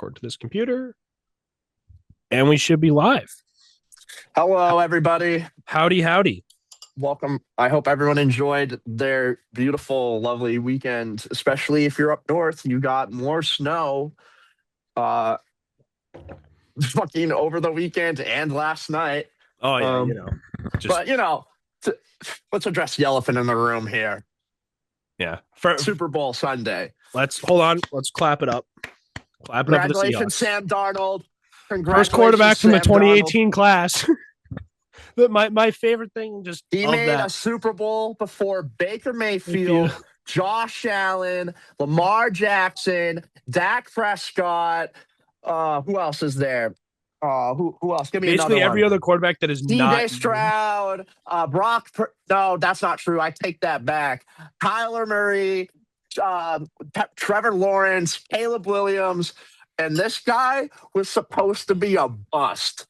record to this computer, and we should be live. Hello, everybody. Howdy, howdy. Welcome. I hope everyone enjoyed their beautiful, lovely weekend, especially if you're up north. You got more snow fucking over the weekend and last night. Oh, yeah, Let's address the elephant in the room here. Yeah. Super Bowl Sunday. Let's clap it up. Clap it up for the Congratulations, Seahawks. Sam Darnold. First quarterback from the 2018 class. My favorite thing he made a Super Bowl before Baker Mayfield, Josh Allen, Lamar Jackson, Dak Prescott. Who else is there? Who else? Give me basically another every one. Other quarterback that is DJ Stroud, no, that's not true. I take that back. Kyler Murray, Trevor Lawrence, Caleb Williams, and this guy was supposed to be a bust.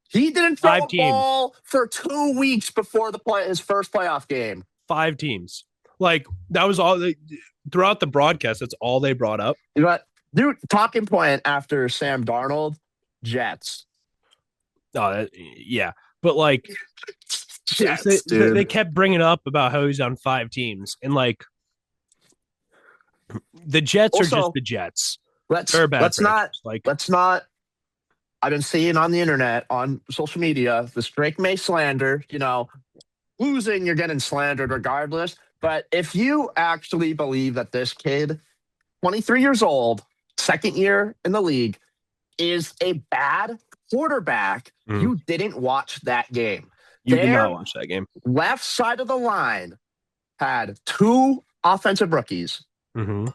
He didn't throw a ball for 2 weeks before his first playoff game. 5 teams. Like, that was all throughout the broadcast. That's all they brought up. You know what? Dude, talking point after Sam Darnold, Jets. Oh, yeah. But, like, Jets, they kept bringing up about how he's on 5 teams. And, like, the Jets are just the Jets. Let's not. I've been seeing on the internet, on social media, this Drake May slander. You know, losing, you're getting slandered regardless. But if you actually believe that this kid, 23 years old, second year in the league, is a bad quarterback, you didn't watch that game. You did not watch that game. Left side of the line had 2 offensive rookies, and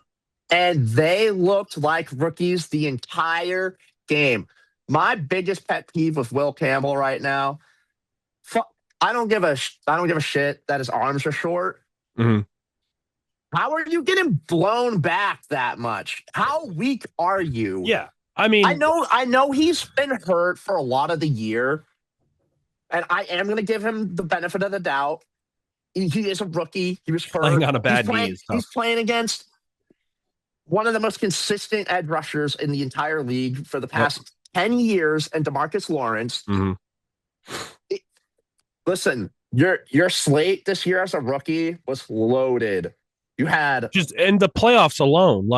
they looked like rookies the entire game. My biggest pet peeve with Will Campbell right now, I don't give a shit that his arms are short. How are you getting blown back that much? How weak are you? Yeah, I mean, I know he's been hurt for a lot of the year, and I am going to give him the benefit of the doubt. He is a rookie. He was hurt. Playing on a bad knee. He's playing against one of the most consistent edge rushers in the entire league for the past 10 years, and DeMarcus Lawrence. Listen, your slate this year as a rookie was loaded. You had just in the playoffs alone,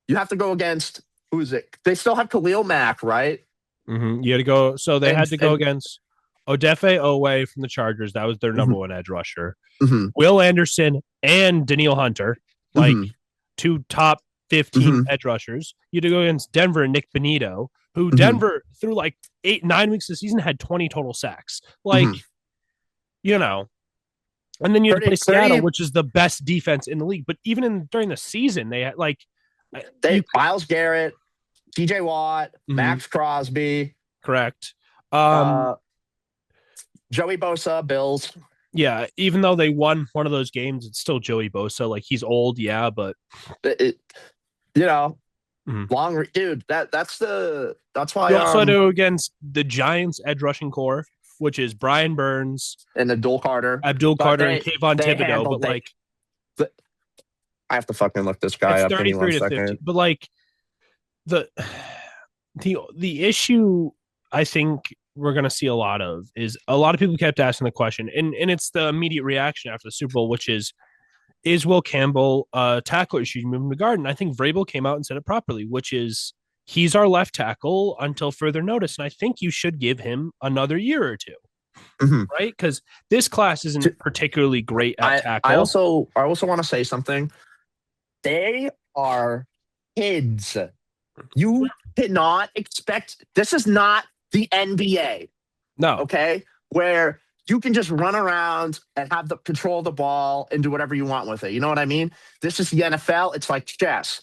you have to go against, who is it? They still have Khalil Mack, right? You had to go. So they had to go against Odafe Owe from the Chargers. That was their number one edge rusher. Will Anderson and Daniil Hunter, like 2 top 15 edge rushers. You had to go against Denver and Nick Benito, who Denver through like 8-9 weeks of the season had 20 total sacks. Like, you know, and then you had to play Seattle, which is the best defense in the league. But even during the season, they had Myles Garrett, TJ Watt, Max Crosby. Correct. Joey Bosa, Bills. Yeah, even though they won one of those games, it's still Joey Bosa. Like, he's old, yeah, but long dude. That's why. You also do against the Giants' edge rushing core, which is Brian Burns and Abdul Carter, and Kayvon Thibodeau. But I have to fucking look this guy up. 33 to 50. But like the issue, I think we're going to see a lot of people kept asking the question, and it's the immediate reaction after the Super Bowl, which is Will Campbell tackler issue moving to guard? And I think Vrabel came out and said it properly, which is he's our left tackle until further notice. And I think you should give him another year or 2, right? Because this class isn't particularly great at tackle. I also want to say something. They are kids. You cannot expect, this is not the NBA. No. Okay? Where you can just run around and have the control of the ball and do whatever you want with it. You know what I mean? This is the NFL. It's like chess.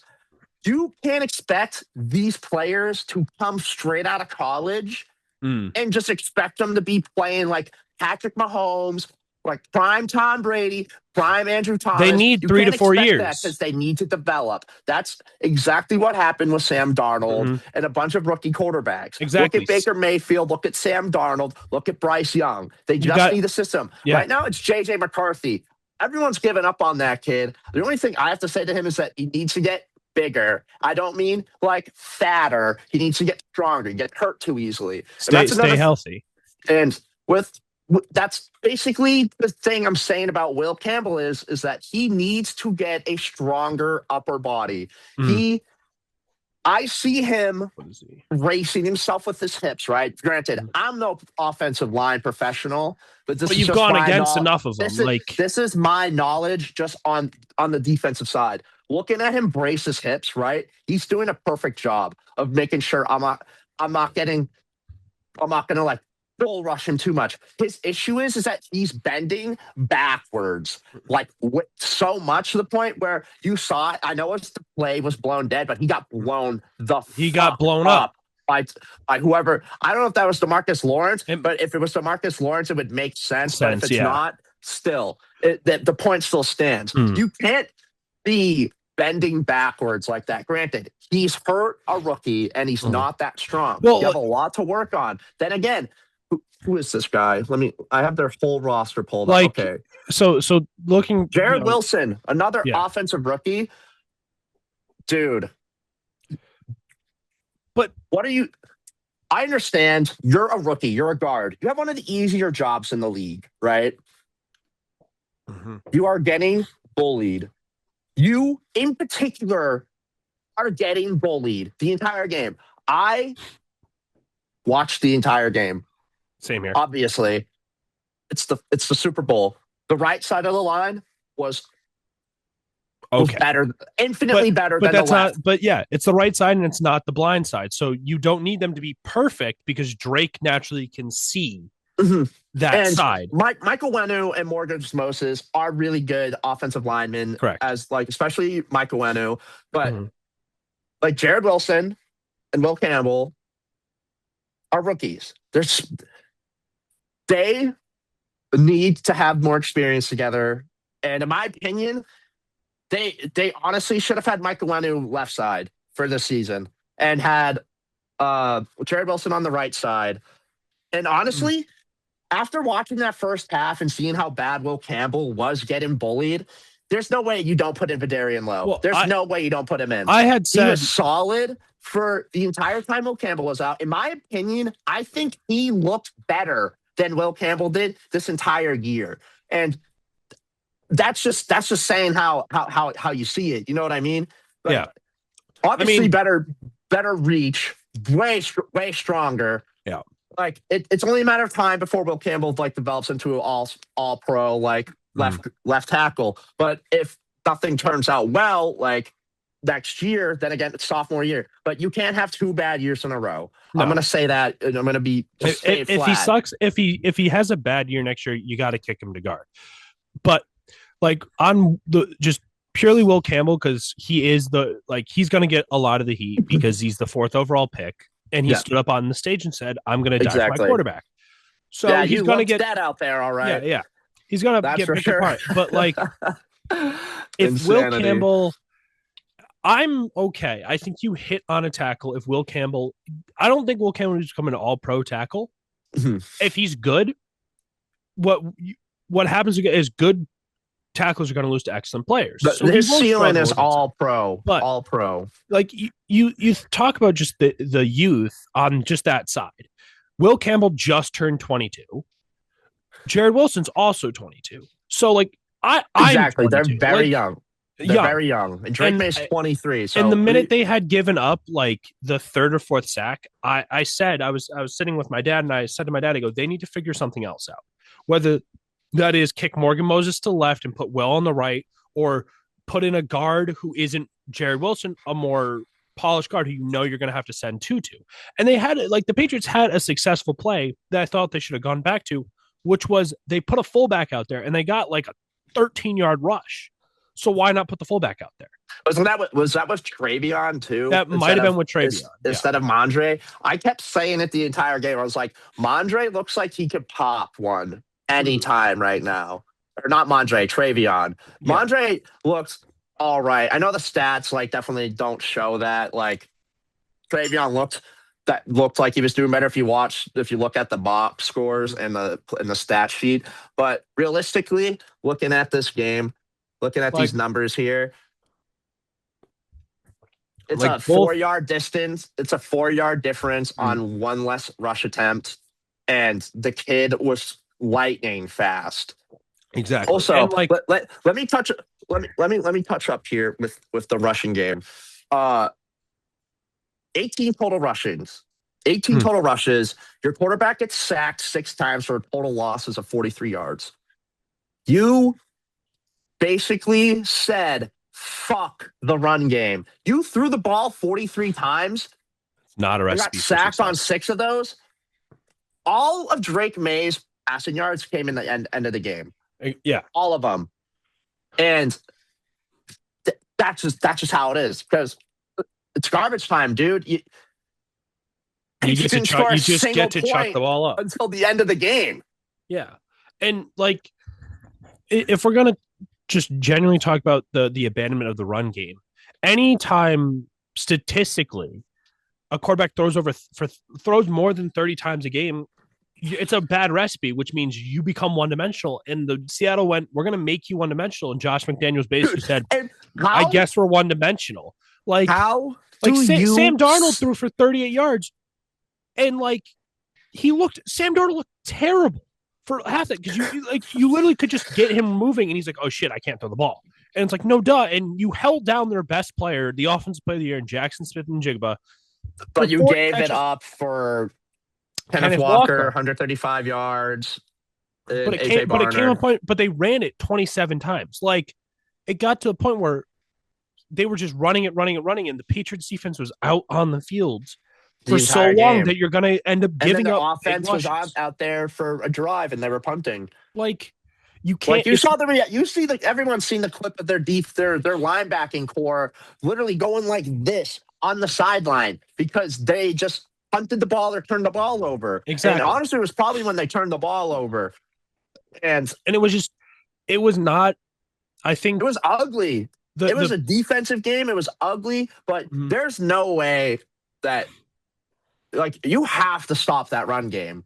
You can't expect these players to come straight out of college and just expect them to be playing like Patrick Mahomes, like prime Tom Brady, prime Andrew Thomas. They need 3 to 4 years because they need to develop. That's exactly what happened with Sam Darnold and a bunch of rookie quarterbacks. Exactly. Look at Baker Mayfield. Look at Sam Darnold. Look at Bryce Young. They just need the system. Yeah. Right now, it's JJ McCarthy. Everyone's given up on that kid. The only thing I have to say to him is that he needs to get bigger. I don't mean like fatter. He needs to get stronger, get hurt too easily. Stay healthy. And that's basically the thing I'm saying about Will Campbell is that he needs to get a stronger upper body. I see him racing himself with his hips, right? Granted, I'm no offensive line professional, but you've gone against enough of them. This is my knowledge just on the defensive side. Looking at him brace his hips, right? He's doing a perfect job of making sure I'm not going to like bull rush him too much. His issue is that he's bending backwards like so much to the point where you saw it. I know the play was blown dead, but he got blown up by whoever. I don't know if that was DeMarcus Lawrence, but if it was DeMarcus Lawrence, it would make sense. But if it's not, still, the point still stands. You can't be bending backwards like that. Granted, he's hurt a rookie and he's not that strong. You have a lot to work on. Then again, who is this guy? I have their whole roster pulled up. Okay. So looking Jared Wilson, another offensive rookie. Dude. But what are you? I understand you're a rookie, you're a guard. You have one of the easier jobs in the league, right? You are getting bullied. You, in particular, are getting bullied the entire game. I watched the entire game. Same here. Obviously, it's the Super Bowl. The right side of the line was better, infinitely better than the left. But yeah, it's the right side and it's not the blind side. So you don't need them to be perfect because Drake naturally can see that side. Michael Wenu and Morgan Moses are really good offensive linemen. Correct. Especially Michael Wenu, but like Jared Wilson and Will Campbell are rookies. They need to have more experience together. And in my opinion, they honestly should have had Michael Wenu left side for this season and had Jared Wilson on the right side. And honestly, after watching that first half and seeing how bad Will Campbell was getting bullied, there's no way you don't put in Vidarian Lowe. Well, there's no way you don't put him in. I had said he was solid for the entire time Will Campbell was out. In my opinion, I think he looked better than Will Campbell did this entire year. And that's just saying how you see it. You know what I mean? But obviously better reach, way stronger. Yeah. Like it's only a matter of time before Will Campbell develops into an all pro left tackle. But if nothing turns out well, next year, then again, it's sophomore year. But you can't have 2 bad years in a row. No. I'm going to say that, and I'm going to be if he sucks, if he has a bad year next year, you got to kick him to guard. But on the just purely Will Campbell, because he is he's going to get a lot of the heat because he's the 4th overall pick, and he stood up on the stage and said, "I'm going to die for my quarterback." So he's going to get that out there, all right. Yeah. He's going to get picked apart. But if Will Campbell. I'm okay. I think you hit on a tackle if Will Campbell. I don't think Will Campbell is become an all-pro tackle. If he's good, what happens is good tackles are going to lose to excellent players. So his ceiling is all-pro. But all-pro. You talk about just the youth on just that side. Will Campbell just turned 22. Jared Wilson's also 22. So exactly, they're very young. They're very young. And Drake May's 23. So and the minute they had given up the 3rd or 4th sack, I said, I was sitting with my dad and I said to my dad, I go, they need to figure something else out. Whether that is kick Morgan Moses to the left and put Will on the right, or put in a guard who isn't Jared Wilson, a more polished guard who you're going to have to send to. And they had the Patriots had a successful play that I thought they should have gone back to, which was they put a fullback out there and they got a 13-yard rush. So why not put the fullback out there? Was that with Travion too? That might have been with Travion instead of Mondre. I kept saying it the entire game. I was like, Mondre looks like he could pop one anytime right now. Or not Mondre, Travion. Yeah. Mondre looks all right. I know the stats definitely don't show that. Travion looked like he was doing better if you look at the box scores and the stat sheet. But realistically, looking at this game. Looking at these numbers here, It's a 4-yard distance. It's a 4-yard difference on one less rush attempt, and the kid was lightning fast. Exactly. Also, like, let me touch up here with the rushing game. 18 total rushings. 18 total rushes. Your quarterback gets sacked 6 times for total losses of 43 yards. You basically said, fuck the run game. You threw the ball 43 times. Not a recipe. Got sacked on 6 of those. All of Drake May's passing yards came in the end of the game. Yeah. All of them. And that's just how it is, because it's garbage time, dude. You just get to chuck the ball up until the end of the game. Yeah. And like, if we're going to just genuinely talk about the abandonment of the run game, anytime statistically a quarterback throws more than 30 times a game, it's a bad recipe, which means you become one-dimensional. And the Seattle went, we're going to make you one-dimensional. And Josh McDaniels basically said, I guess we're one-dimensional. Like, Sam Darnold threw for 38 yards. And like, Sam Darnold looked terrible for half that, because you literally could just get him moving, and he's like, oh shit, I can't throw the ball. And it's like, no duh. And you held down their best player, the offensive player of the year, Jackson Smith-Njigba. But you gave it up for Kenneth Walker, 135 yards. But it came a point, but they ran it 27 times. Like, it got to a point where they were just running it, and the Patriots defense was out on the fields for so long that you're going to end up giving up. Offense was out there for a drive, and they were punting. Like, you can't. Like, you see, like, everyone's seen the clip of their linebacking core literally going like this on the sideline because they just punted the ball or turned the ball over. Exactly. And honestly, it was probably when they turned the ball over, and it was not. I think it was ugly. It was a defensive game. It was ugly, but there's no way that, like, you have to stop that run game.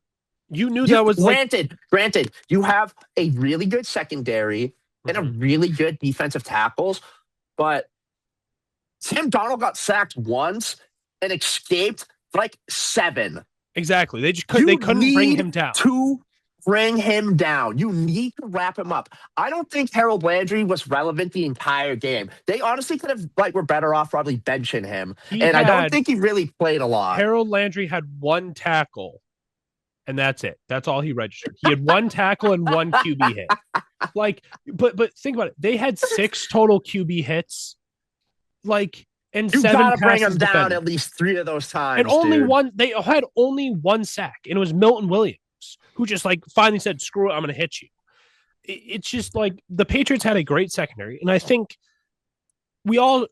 You knew that was granted. You have a really good secondary and a really good defensive tackles, but Sam Darnold got sacked once and escaped like 7. Exactly. They couldn't bring him down. Bring him down. You need to wrap him up. I don't think Harold Landry was relevant the entire game. They honestly could have, were better off probably benching him. I don't think he really played a lot. Harold Landry had 1 tackle, and that's it. That's all he registered. He had 1 tackle and 1 QB hit. Like, but think about it. They had 6 total QB hits. Like, and you 7 gotta bring him down defended. at least 3 of those times. And they had only 1 sack, and it was Milton Williams, who just finally said, screw it, I'm going to hit you. It's just like, the Patriots had a great secondary. And I think we all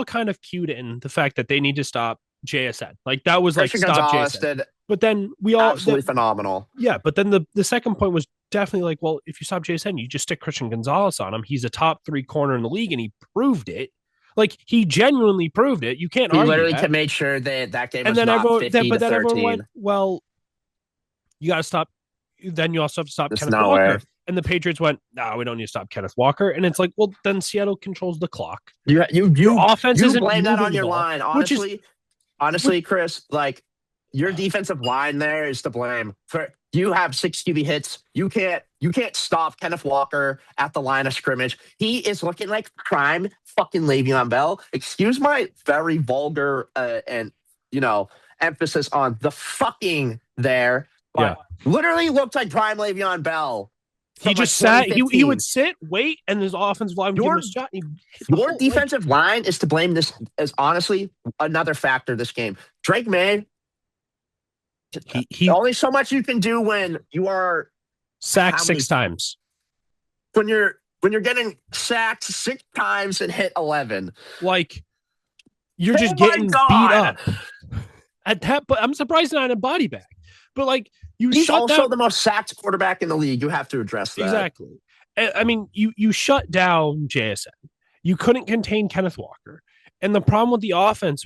kind of cued in the fact that they need to stop JSN. Like, that was Christian stop Gonzalez JSN. did but then we all absolutely phenomenal. Yeah. But then the second point was definitely like, well, if you stop JSN, you just stick Christian Gonzalez on him. He's a top 3 corner in the league, and he proved it. Like, he genuinely proved it. You can't argue literally that. made sure that game was and then not 50 to 13. Everyone went, well, you got to stop. Then you also have to stop There's Kenneth Walker. And the Patriots went, no, we don't need to stop Kenneth Walker. And it's like, well, then Seattle controls the clock. Your offense isn't blame that on your ball, line. Honestly, Chris, like, your defensive line there is to blame. You have 6 QB hits. You can't stop Kenneth Walker at the line of scrimmage. He is looking like prime fucking Le'Veon Bell. Excuse my very vulgar and emphasis on the fucking there. But literally looked like prime Le'Veon Bell. He just sat. He would sit, wait, and his offensive line would give him a shot. Your defensive line is to blame. This is honestly another factor this game. Drake May. Only so much you can do when you are sacked 6 times. When you're getting sacked 6 times and hit 11, like, you're just getting beat up. At that, but I'm surprised not in a body bag. But like, he's also the most sacked quarterback in the league. You have to address that. Exactly. I mean, you shut down JSN. You couldn't contain Kenneth Walker. And the problem with the offense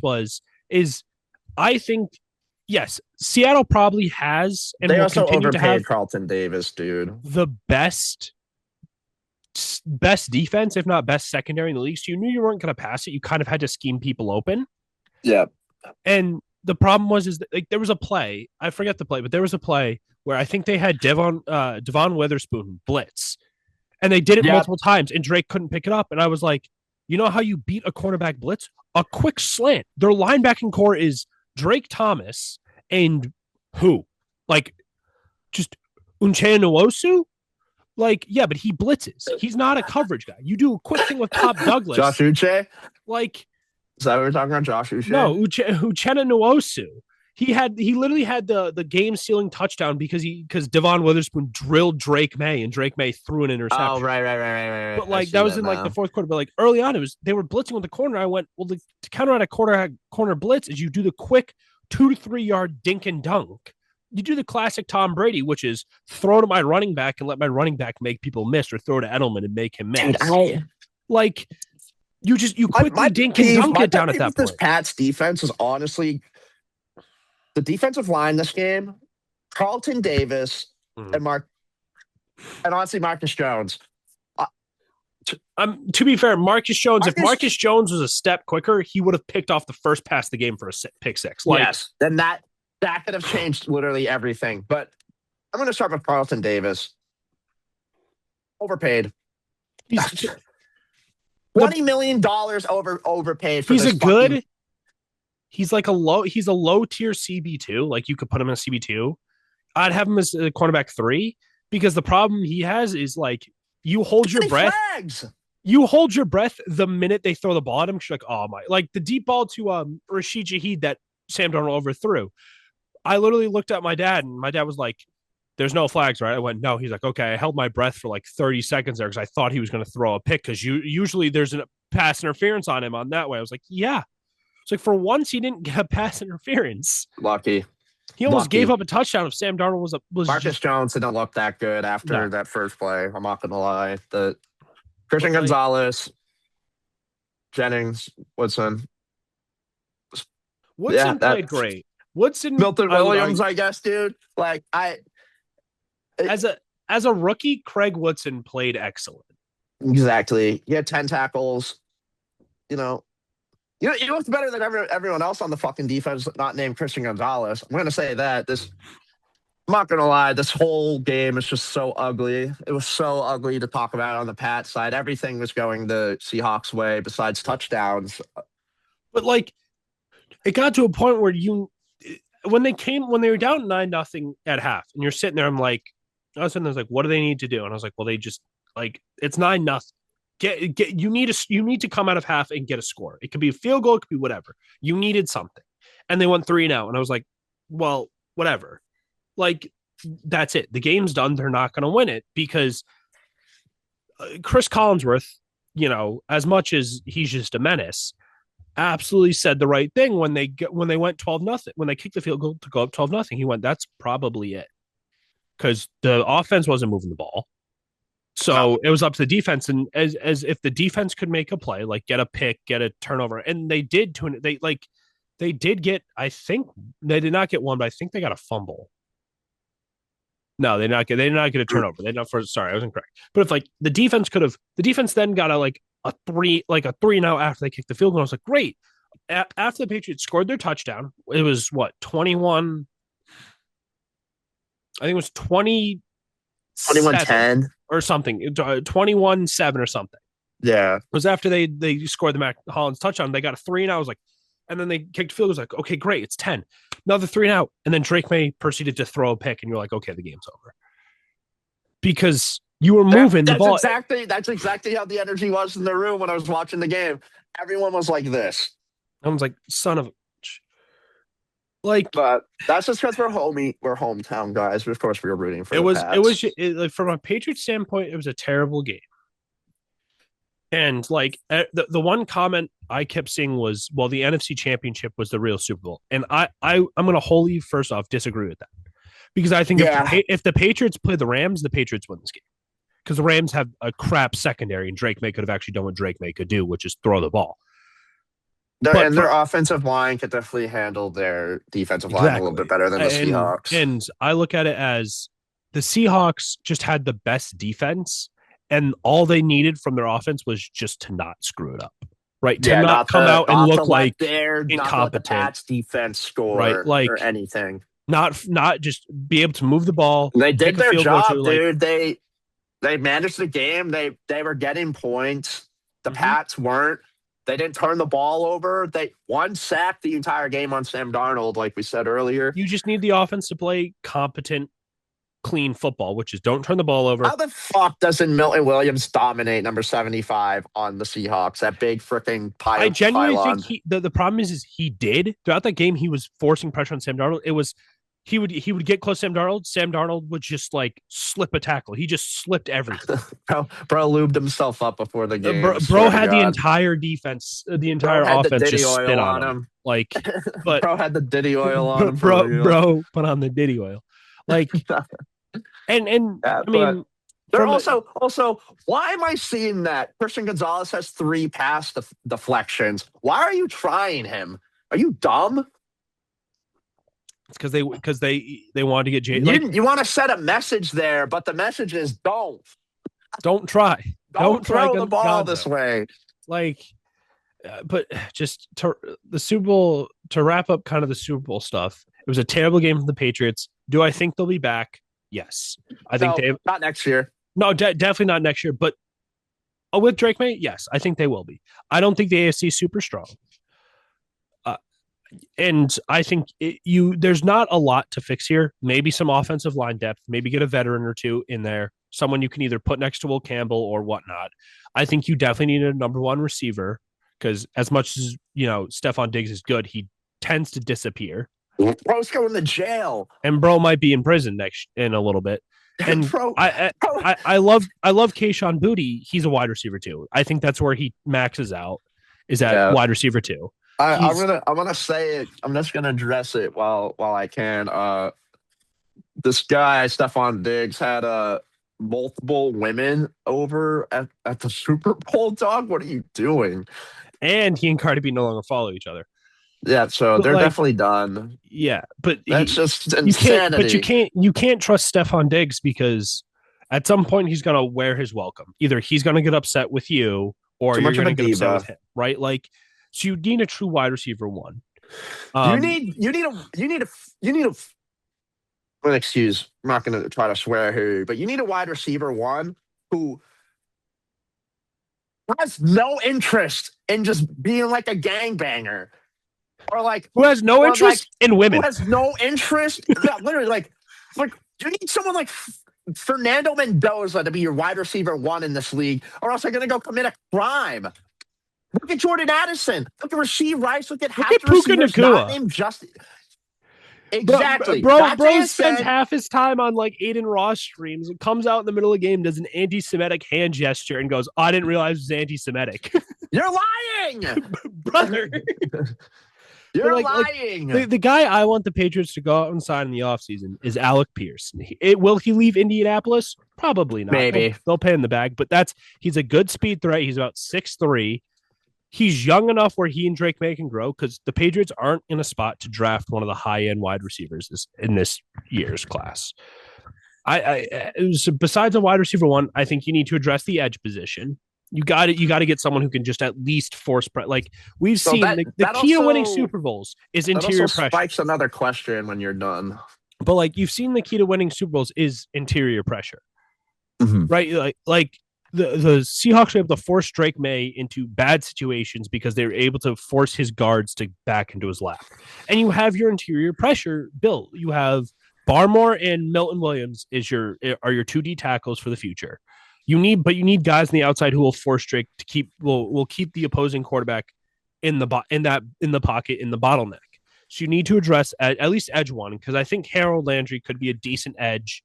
is I think, yes, Seattle probably has, and they will also continue overpaid to have Carlton Davis, dude. The best best defense, if not best secondary in the league. So you knew you weren't going to pass it. You kind of had to scheme people open. Yeah. And the problem was, is that, like, there was a play. I forget the play, but there was a play where I think they had Devon Witherspoon blitz, and they did it multiple times, and Drake couldn't pick it up. And I was like, you know how you beat a cornerback blitz? A quick slant. Their linebacking core is Drake Thomas and who? Like, just Unche Nwosu? Like, yeah, but he blitzes. He's not a coverage guy. You do a quick thing with Pop Douglas. Josh Uche? Like, is that what we're talking about, Josh Uche? No, Uchenna Nwosu. He literally had the game sealing touchdown because Devon Witherspoon drilled Drake May and Drake May threw an interception. Oh, right. But like that was in like the fourth quarter. But like early on, they were blitzing with the corner. I went, well, to counter out a corner blitz is you do the quick 2 to 3 yard dink and dunk. You do the classic Tom Brady, which is throw to my running back and let my running back make people miss, or throw to Edelman and make him miss. Dude, you quickly dink and dunk it down at that point. This Pats defense is honestly the defensive line this game. Carlton Davis and honestly Marcus Jones. To be fair, if Marcus Jones was a step quicker, he would have picked off the first pass of the game for a pick six. Yes, then that could have changed literally everything. But I'm going to start with Carlton Davis. Overpaid. He's $20 million overpaid for he's a good. He's like a low tier CB2. Like you could put him in a CB2. I'd have him as a cornerback 3 because the problem he has is like you hold your breath. Flags. You hold your breath the minute they throw the ball at him. You're like, oh my! Like the deep ball to Rashid Shaheed that Sam Darnold overthrew. I literally looked at my dad, and my dad was like, "There's no flags, right?" I went, "No." He's like, "Okay." I held my breath for like 30 seconds there because I thought he was going to throw a pick because usually there's a pass interference on him on that way. I was like, "Yeah." It's like for once he didn't get a pass interference. Lucky. He almost gave up a touchdown if Sam Darnold was Marcus Jones didn't look that good after that first play. I'm not going to lie. The Christian Gonzalez, Jennings, Woodson played great. Milton Williams, I guess, dude. Like as a rookie, Craig Woodson played excellent. Exactly. He had 10 tackles. You looked better than everyone else on the fucking defense, not named Christian Gonzalez. I'm going to say that. I'm not going to lie. This whole game is just so ugly. It was so ugly to talk about on the Pats side. Everything was going the Seahawks way besides touchdowns. But like, it got to a point where when they were down 9-0 at half, and you're sitting there, I'm like, I was sitting there, like, what do they need to do? And I was like, well, they just like it's 9-0. You need to come out of half and get a score. It could be a field goal, it could be whatever. You needed something, and they went 3-0, and I was like, well, whatever. Like that's it. The game's done. They're not going to win it because Chris Collinsworth, as much as he's just a menace, absolutely said the right thing when they went 12-0, when they kicked the field goal to go up 12-0. He went, that's probably it, because the offense wasn't moving the ball. So it was up to the defense, and as if the defense could make a play, like get a pick, get a turnover, and they did. They did get. I think they did not get one, but I think they got a fumble. No, they did not get a turnover. Sorry, I was incorrect. But if like the defense then got a 3 now after they kicked the field goal. I was like, great. After the Patriots scored their touchdown, it was 21. I think it was 21-10 or something, 21-7 or something. Yeah. It was after they scored the Mac Hollins touchdown. They got a 3 and I was like, and then they kicked field. It was like, okay, great, it's 10. Another 3 and out. And then Drake May proceeded to throw a pick, and you're like, okay, the game's over. Because you were moving the ball. That's exactly how the energy was in the room when I was watching the game. Everyone was like this. I was like, son of a like, but that's just because we're hometown guys. But of course, we were rooting for. From a Patriots standpoint, it was a terrible game. And like the one comment I kept seeing was, well, the NFC Championship was the real Super Bowl, and I'm going to wholly first off disagree with that, because I think if the Patriots play the Rams, the Patriots win this game, because the Rams have a crap secondary, and Drake May could have actually done what Drake May could do, which is throw the ball. Their offensive line could definitely handle their defensive line a little bit better than the Seahawks. And I look at it as the Seahawks just had the best defense, and all they needed from their offense was just to not screw it up. Right. Yeah, to not come out and look like incompetent. Not to let the Pats defense score right. Like, or anything. Not just be able to move the ball. They did their job, dude. They managed the game. They were getting points. The Pats weren't. They didn't turn the ball over. They one sacked the entire game on Sam Darnold, like we said earlier. You just need the offense to play competent, clean football, which is don't turn the ball over. How the fuck doesn't Milton Williams dominate number 75 on the Seahawks? That big freaking pile. I genuinely think the problem is he did throughout that game. He was forcing pressure on Sam Darnold. It was he would get close to Sam Darnold. Sam Darnold would just like slip a tackle. He just slipped everything. bro lubed himself up before the game. Bro had the entire defense, the entire offense just spit on him. Like, but bro had the Diddy oil on him. Bro put on the Diddy oil. Like, and yeah, I mean, they're also why am I seeing that Christian Gonzalez has 3 pass deflections? Why are you trying him? Are you dumb? It's because they wanted to get Jay. You want to set a message there, but the message is don't try. Don't throw the ball this way. Like, but just to the Super Bowl, to wrap up kind of the Super Bowl stuff. It was a terrible game for the Patriots. Do I think they'll be back? Yes. I think not next year. No, definitely not next year. But with Drake May, yes, I think they will be. I don't think the AFC is super strong. And I think there's not a lot to fix here. Maybe some offensive line depth. Maybe get a veteran or two in there. Someone you can either put next to Will Campbell or whatnot. I think you definitely need a number 1 receiver because as much as, Stephon Diggs is good, he tends to disappear. Bro's going to jail. And bro might be in prison in a little bit. And I love Kayshon Boutte. He's a wide receiver too. I think that's where he maxes out is at wide receiver too. I'm gonna say it. I'm just gonna address it while I can. This guy Stephon Diggs had multiple women over at the Super Bowl. Dog, what are you doing? And he and Cardi B no longer follow each other. Yeah, so they're definitely done. Yeah, but that's just insanity. You can't trust Stephon Diggs because at some point he's gonna wear his welcome. Either he's gonna get upset with you, or you're gonna get upset with him. Right? Like. So you need a true wide receiver 1. You need a. Well, excuse. I'm not going to try to swear here, but you need a wide receiver 1 who has no interest in just being like a gangbanger, or like who has no interest in women. Who has no interest. Literally, like you need someone like Fernando Mendoza to be your wide receiver 1 in this league, or else they're going to go commit a crime. Look at Jordan Addison. Look at Rasheed Rice. Look at Puka Nacua. Exactly. Bro spends half his time on like Aiden Ross streams and comes out in the middle of the game, does an anti-Semitic hand gesture, and goes, I didn't realize it was anti-Semitic. You're lying! Brother. You're lying. The guy I want the Patriots to go out and sign in the offseason is Alec Pierce. Will he leave Indianapolis? Probably not. Maybe. They'll pay him the bag, but he's a good speed threat. He's about 6'3". He's young enough where he and Drake May can grow because the Patriots aren't in a spot to draft one of the high-end wide receivers in this year's class. Besides a wide receiver 1, I think you need to address the edge position. You got to get someone who can just at least force pressure. Like we've seen, the key to winning Super Bowls is interior pressure. Spikes another question when you're done. But like you've seen, the key to winning Super Bowls is interior pressure, right? Like the Seahawks were able to force Drake May into bad situations because they were able to force his guards to back into his lap. And you have your interior pressure built. You have Barmore and Milton Williams are your 2D tackles for the future. You need guys on the outside who will force Drake to keep the opposing quarterback in the pocket, in the bottleneck. So you need to address at least edge 1, because I think Harold Landry could be a decent edge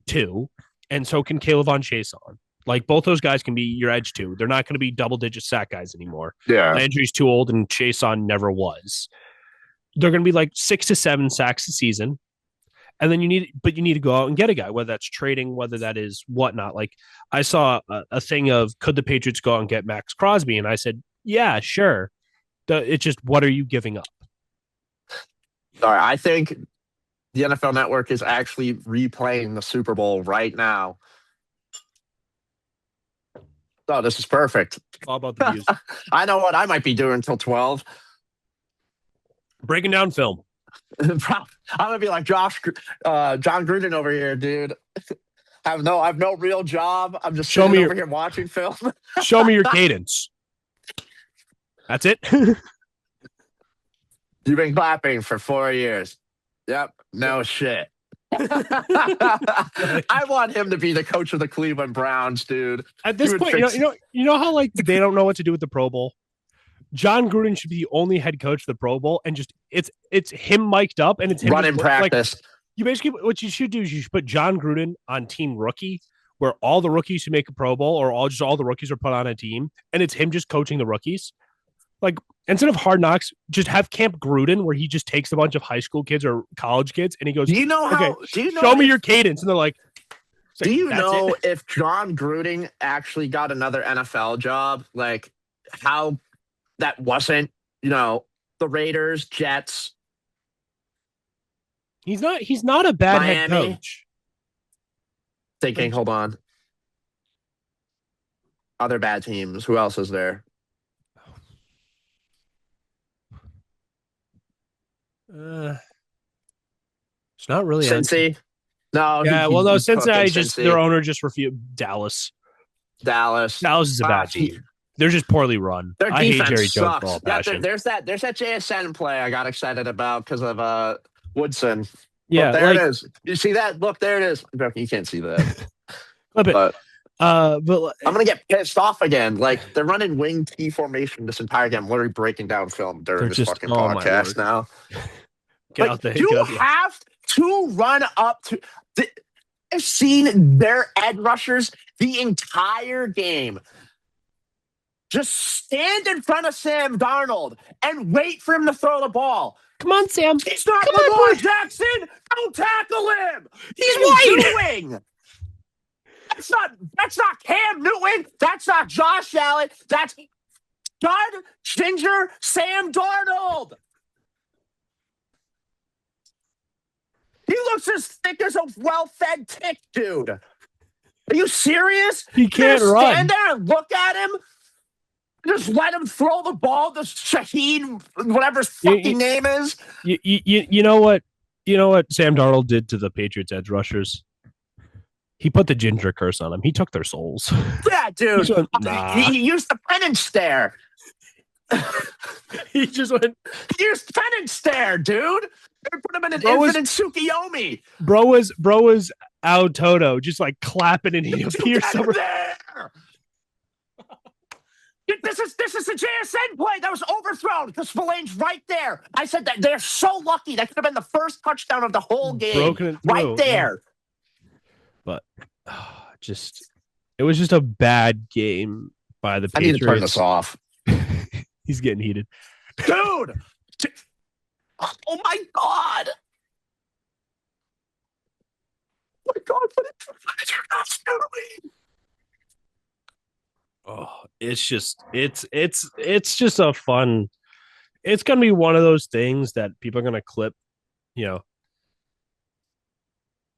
2, and so can Kayvon Chason. Like both those guys can be your edge 2. They're not going to be double-digit sack guys anymore. Yeah, Landry's too old, and Chason never was. They're going to be like 6 to 7 sacks a season. And then you need to go out and get a guy, whether that's trading, whether that is whatnot. Like I saw a thing of, could the Patriots go out and get Max Crosby? And I said, yeah, sure. It's just, what are you giving up? Sorry, I think the NFL Network is actually replaying the Super Bowl right now. Oh, this is perfect. All about the views. I know what I might be doing until 12. Breaking down film. I'm gonna be like John Gruden over here, dude. I have no real job. I'm just sitting over here watching film. Show me your cadence. That's it. You've been clapping for 4 years. Yep. No shit. I want him to be the coach of the Cleveland Browns, dude. At this point, you know how like they don't know what to do with the Pro Bowl. John Gruden should be the only head coach of the Pro Bowl, and just it's him mic'd up, and it's him running practice. Like, you basically what you should do is you should put John Gruden on Team Rookie, where all the rookies who make a Pro Bowl or all the rookies are put on a team, and it's him just coaching the rookies. Like, instead of Hard Knocks, just have Camp Gruden, where he just takes a bunch of high school kids or college kids, and he goes, show me your cadence. And they're like, do you know if John Gruden actually got another NFL job, like how that wasn't, the Raiders, Jets? He's not a bad head coach. Thinking, hold on. Other bad teams. Who else is there? It's not really Cincy. No. Yeah, Cincy their owner just refused. Dallas is a bad team. They're just poorly run. Their I defense hate Jerry sucks. Jones for all passion. There's that JSN play I got excited about because of Woodson. Yeah, look, there it is. You see that? Look, there it is. You can't see that. but I'm gonna get pissed off again. Like they're running wing T formation this entire game. I'm literally breaking down film during this fucking podcast now. You have to run up to. I've seen their edge rushers the entire game. Just stand in front of Sam Darnold and wait for him to throw the ball. Come on, Sam. He's not Lamar Jackson. Don't tackle him. He's white. Doing? That's not Cam Newton. That's not Josh Allen. That's Stud Ginger Sam Darnold. He looks as thick as a well-fed tick, dude. Are you serious? He can't run. Stand there and look at him. Just let him throw the ball to Shaheen, whatever his fucking name is. You know what? You know what Sam Darnold did to the Patriots edge rushers? He put the ginger curse on them. He took their souls. Yeah, dude. He used the penance stare. He just went. He used penance stare, dude. They put him in an infinite Tsukiyomi. Bro was out Toto, just like clapping and he appears somewhere there. This is the JSN play that was overthrown because Spillane's right there. I said that they're so lucky. That could have been the first touchdown of the whole game. Right there. But it was just a bad game by the Patriots. I need to turn this off. He's getting heated. Dude! Oh my God! Oh my God, what are you doing? Oh, it's just a fun. It's gonna be one of those things that people are gonna clip,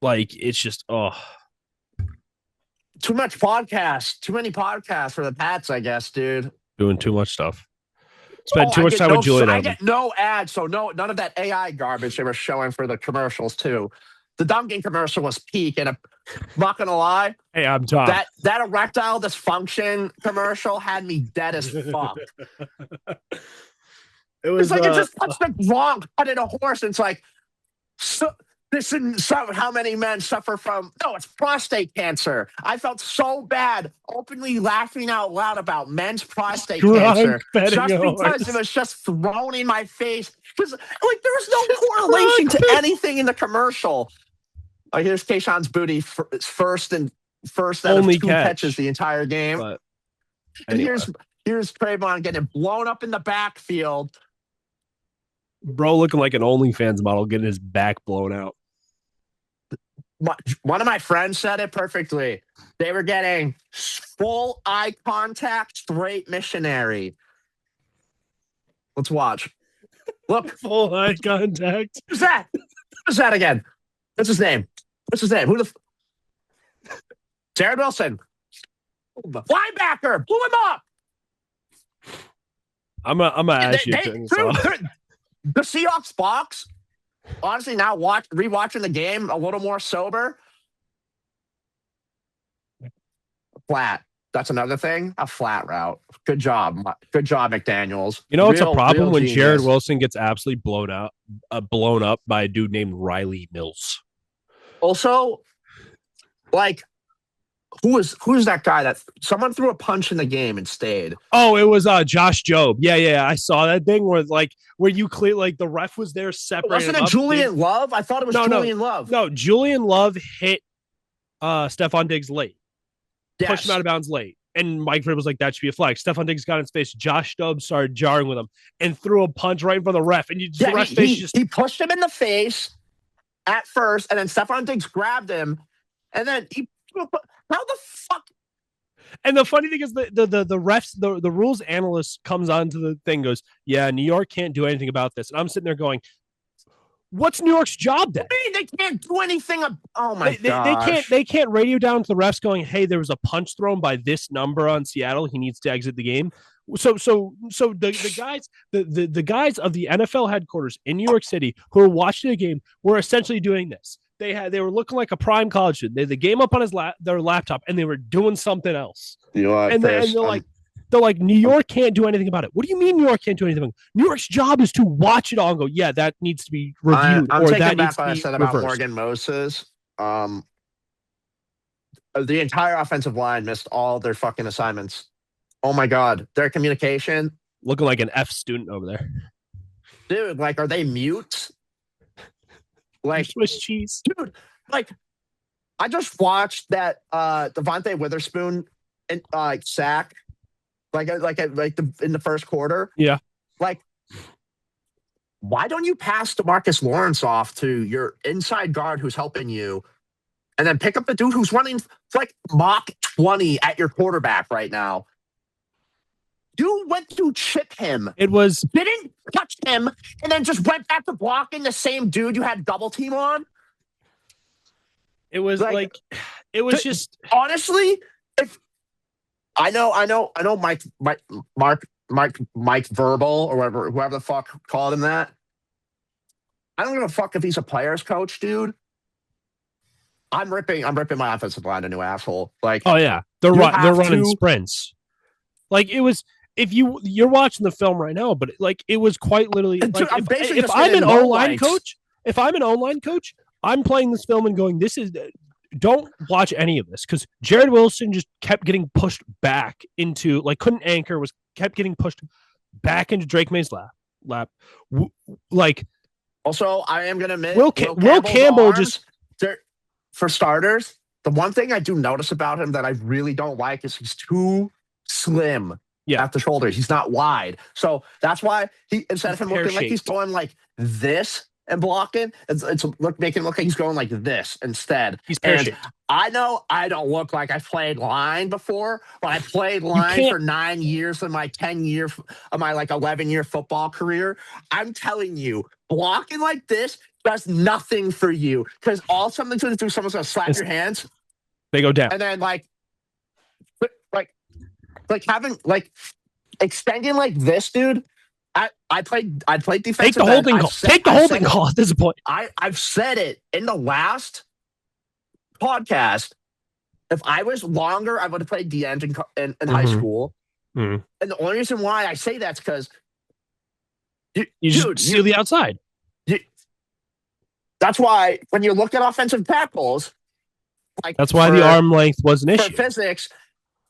like it's just too much podcast, too many podcasts for the Pats, I guess, dude. Doing too much stuff. Spend too much time with Julian. I get no ads, so none of that AI garbage they were showing for the commercials too. The Dunkin' commercial was peak, and I'm not gonna lie. Hey, I'm Tom. That erectile dysfunction commercial had me dead as fuck. It's like it just touched the wrong cut in a horse. And it's like, how many men suffer from? No, it's prostate cancer. I felt so bad openly laughing out loud about men's prostate cancer just because it was just thrown in my face. Because there was no correlation to anything in the commercial. Here's Keyshawn's booty first out of two catches the entire game. But anyway. And here's Trayvon getting blown up in the backfield. Bro looking like an OnlyFans model getting his back blown out. One of my friends said it perfectly. They were getting full eye contact, straight missionary. Let's watch. Look. Full eye contact. Who's that? Who's that again? What's his name? Who the? Jared Wilson. Linebacker, blew him up. I'm gonna ask you to turn this off. The Seahawks box, honestly, now rewatching the game a little more sober. Flat. That's another thing. A flat route. Good job. Good job, McDaniels. You know, it's a problem when genius. Jared Wilson gets absolutely blown up by a dude named Riley Mills. Also, like, who's that guy that someone threw a punch in the game and stayed? Oh, it was Josh Jobe. Yeah. I saw that thing where you clear like the ref was there separated. Wasn't it Julian Love? I thought it was Julian Love. No, Julian Love hit Stephon Diggs late. Yes. Pushed him out of bounds late. And Mike Vrabel was like, that should be a flag. Stephon Diggs got in his face. Josh Stubbs started jarring with him and threw a punch right in front of the ref. And he pushed him in the face at first, and then Stephon Diggs grabbed him, and then how the fuck? And the funny thing is the refs, the rules analyst comes onto the thing, goes, yeah, New York can't do anything about this. And I'm sitting there going, what's New York's job then? They can't do anything. Oh my god! They can't radio down to the refs going, "Hey, there was a punch thrown by this number on Seattle. He needs to exit the game." So the guys of the NFL headquarters in New York City who were watching the game were essentially doing this. They were looking like a prime college student. They had the game up on their laptop and they were doing something else. They're like, New York can't do anything about it. What do you mean New York can't do anything? New York's job is to watch it all and go, yeah, that needs to be reviewed. I'm taking back what I said about Morgan Moses. The entire offensive line missed all their fucking assignments. Oh my god, their communication looking like an F student over there, dude. Like, are they mute? Like Swiss cheese, dude. Like, I just watched that Devontae Witherspoon sack. Like in the first quarter. Yeah. Like, why don't you pass DeMarcus Lawrence off to your inside guard who's helping you, and then pick up the dude who's running like Mach 20 at your quarterback right now? You went to chip him. Didn't touch him, and then just went back to blocking the same dude you had double team on. It was just honestly, if I know Mike Verbal or whoever the fuck called him that. I don't give a fuck if he's a player's coach, dude. I'm ripping my offensive line a new asshole. Like, oh yeah, they're running sprints. Like, it was, if you're watching the film right now, but like it was quite literally. Like, if I'm an O-line coach, I'm playing this film and going, don't watch any of this, because Jared Wilson just kept getting pushed back into, like, couldn't anchor, kept getting pushed back into Drake May's lap. Like, also, I am gonna admit, Will Campbell just, for starters, the one thing I do notice about him that I really don't like is he's too slim at the shoulders. He's not wide, so that's why instead of him looking like he's going like this and blocking, it's making it look like he's going like this instead. He's pear-shaped. I know I don't look like I played line before, but I played line for 9 years in my 10-year of my 11-year football career. I'm telling you, blocking like this does nothing for you, because all something's going to do, someone's going to slap your hands. They go down, and then like having extending like this, dude. I played defensive. Take the holding call. Take the holding call at this point. I've said it in the last podcast. If I was longer, I would have played D-end in high school. Mm-hmm. And the only reason why I say that's because you see the outside. That's why when you look at offensive tackles, that's why the arm length was an issue. For physics,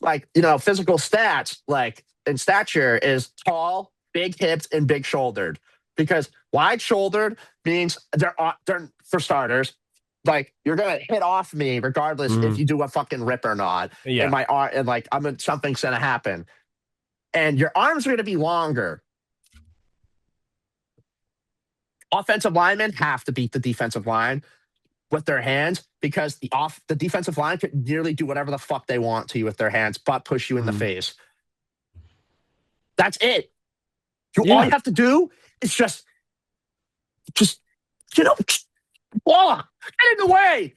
physical stats, in stature, is tall, big hips, and big shouldered. Because wide shouldered means they're for starters, you're gonna hit off me regardless if you do a fucking rip or not. Yeah. And my arm, and something's gonna happen. And your arms are gonna be longer. Offensive linemen have to beat the defensive line with their hands, because the defensive line could nearly do whatever the fuck they want to you with their hands, but push you in the face. That's it. All you have to do is just block. Get in the way.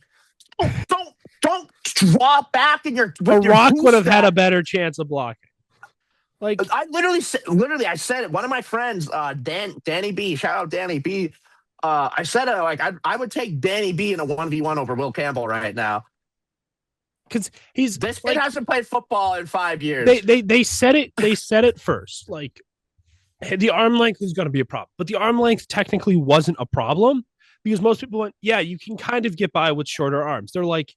Don't don't drop back in your. A rock would have had a better chance of blocking. Like I literally said it. One of my friends, Danny B, shout out Danny B. I said it like I would take Danny B in a 1v1 over Will Campbell right now. Because this kid hasn't played football in 5 years. They said it first. Like the arm length is going to be a problem, but the arm length technically wasn't a problem because most people went, yeah, you can kind of get by with shorter arms. They're like,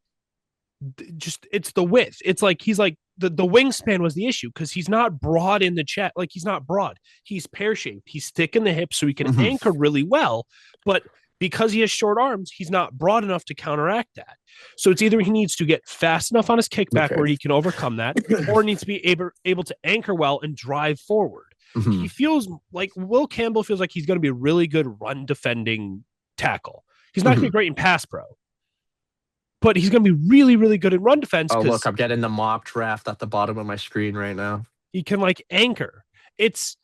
just it's the width. It's like he's like the wingspan was the issue because he's not broad in the chest. Like he's not broad. He's pear shaped. He's thick in the hips, so he can anchor really well, but because he has short arms, he's not broad enough to counteract that. So it's either he needs to get fast enough on his kickback where he can overcome that, or needs to be able to anchor well and drive forward. He feels like Will Campbell feels like he's going to be a really good run defending tackle. He's not going to be great in pass pro, but he's going to be really, really good in run defense. Oh, look, I'm getting the mock draft at the bottom of my screen right now. He can like anchor. It's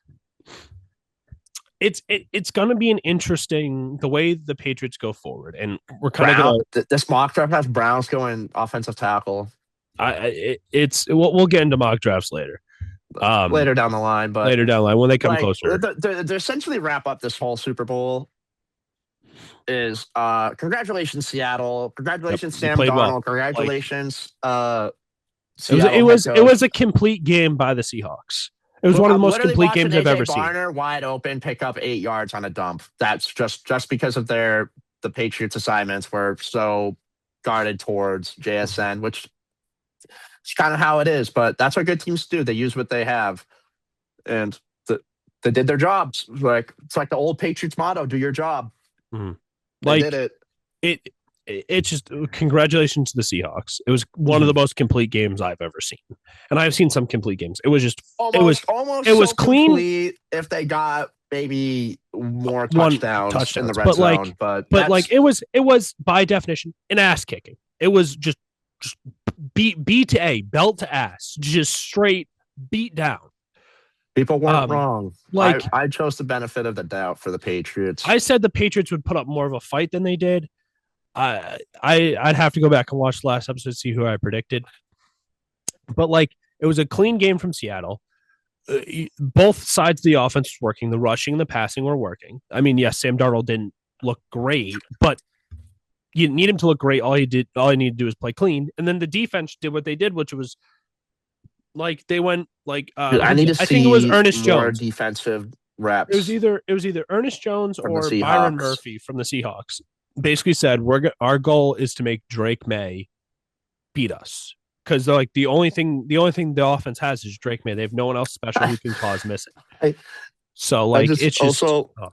going to be an interesting the way the Patriots go forward, and we're kind of going to this mock draft has Browns going offensive tackle. We'll get into mock drafts later, later down the line, but later down the line when they come closer. To essentially wrap up this whole Super Bowl is congratulations Seattle, congratulations Sam Darnold, well. Congratulations. It was a complete game by the Seahawks. It was one of the most complete games I've ever seen. Barner wide open, pick up 8 yards on a dump. That's just because of the Patriots assignments were so guarded towards JSN, which is kind of how it is. But that's what good teams do. They use what they have, and they did their jobs. It's like the old Patriots motto: "Do your job." They did it. It's just congratulations to the Seahawks. It was one of the most complete games I've ever seen, and I've seen some complete games. It was just almost clean. If they got maybe more touchdowns in the red zone, but like it was by definition an ass kicking. It was just B to A, belt to ass, just straight beat down. People weren't wrong. Like I chose the benefit of the doubt for the Patriots. I said the Patriots would put up more of a fight than they did. I'd have to go back and watch the last episode to see who I predicted. But like it was a clean game from Seattle. Both sides of the offense was working. The rushing and the passing were working. I mean, yes, Sam Darnold didn't look great, but you didn't need him to look great. All he needed to do is play clean. And then the defense did what they did, which was like they went like I think it was Ernest Jones defensive reps. It was either Ernest Jones or Byron Murphy from the Seahawks. Basically said our goal is to make Drake May beat us because they're like the only thing the offense has is Drake May. They have no one else special who can cause missing.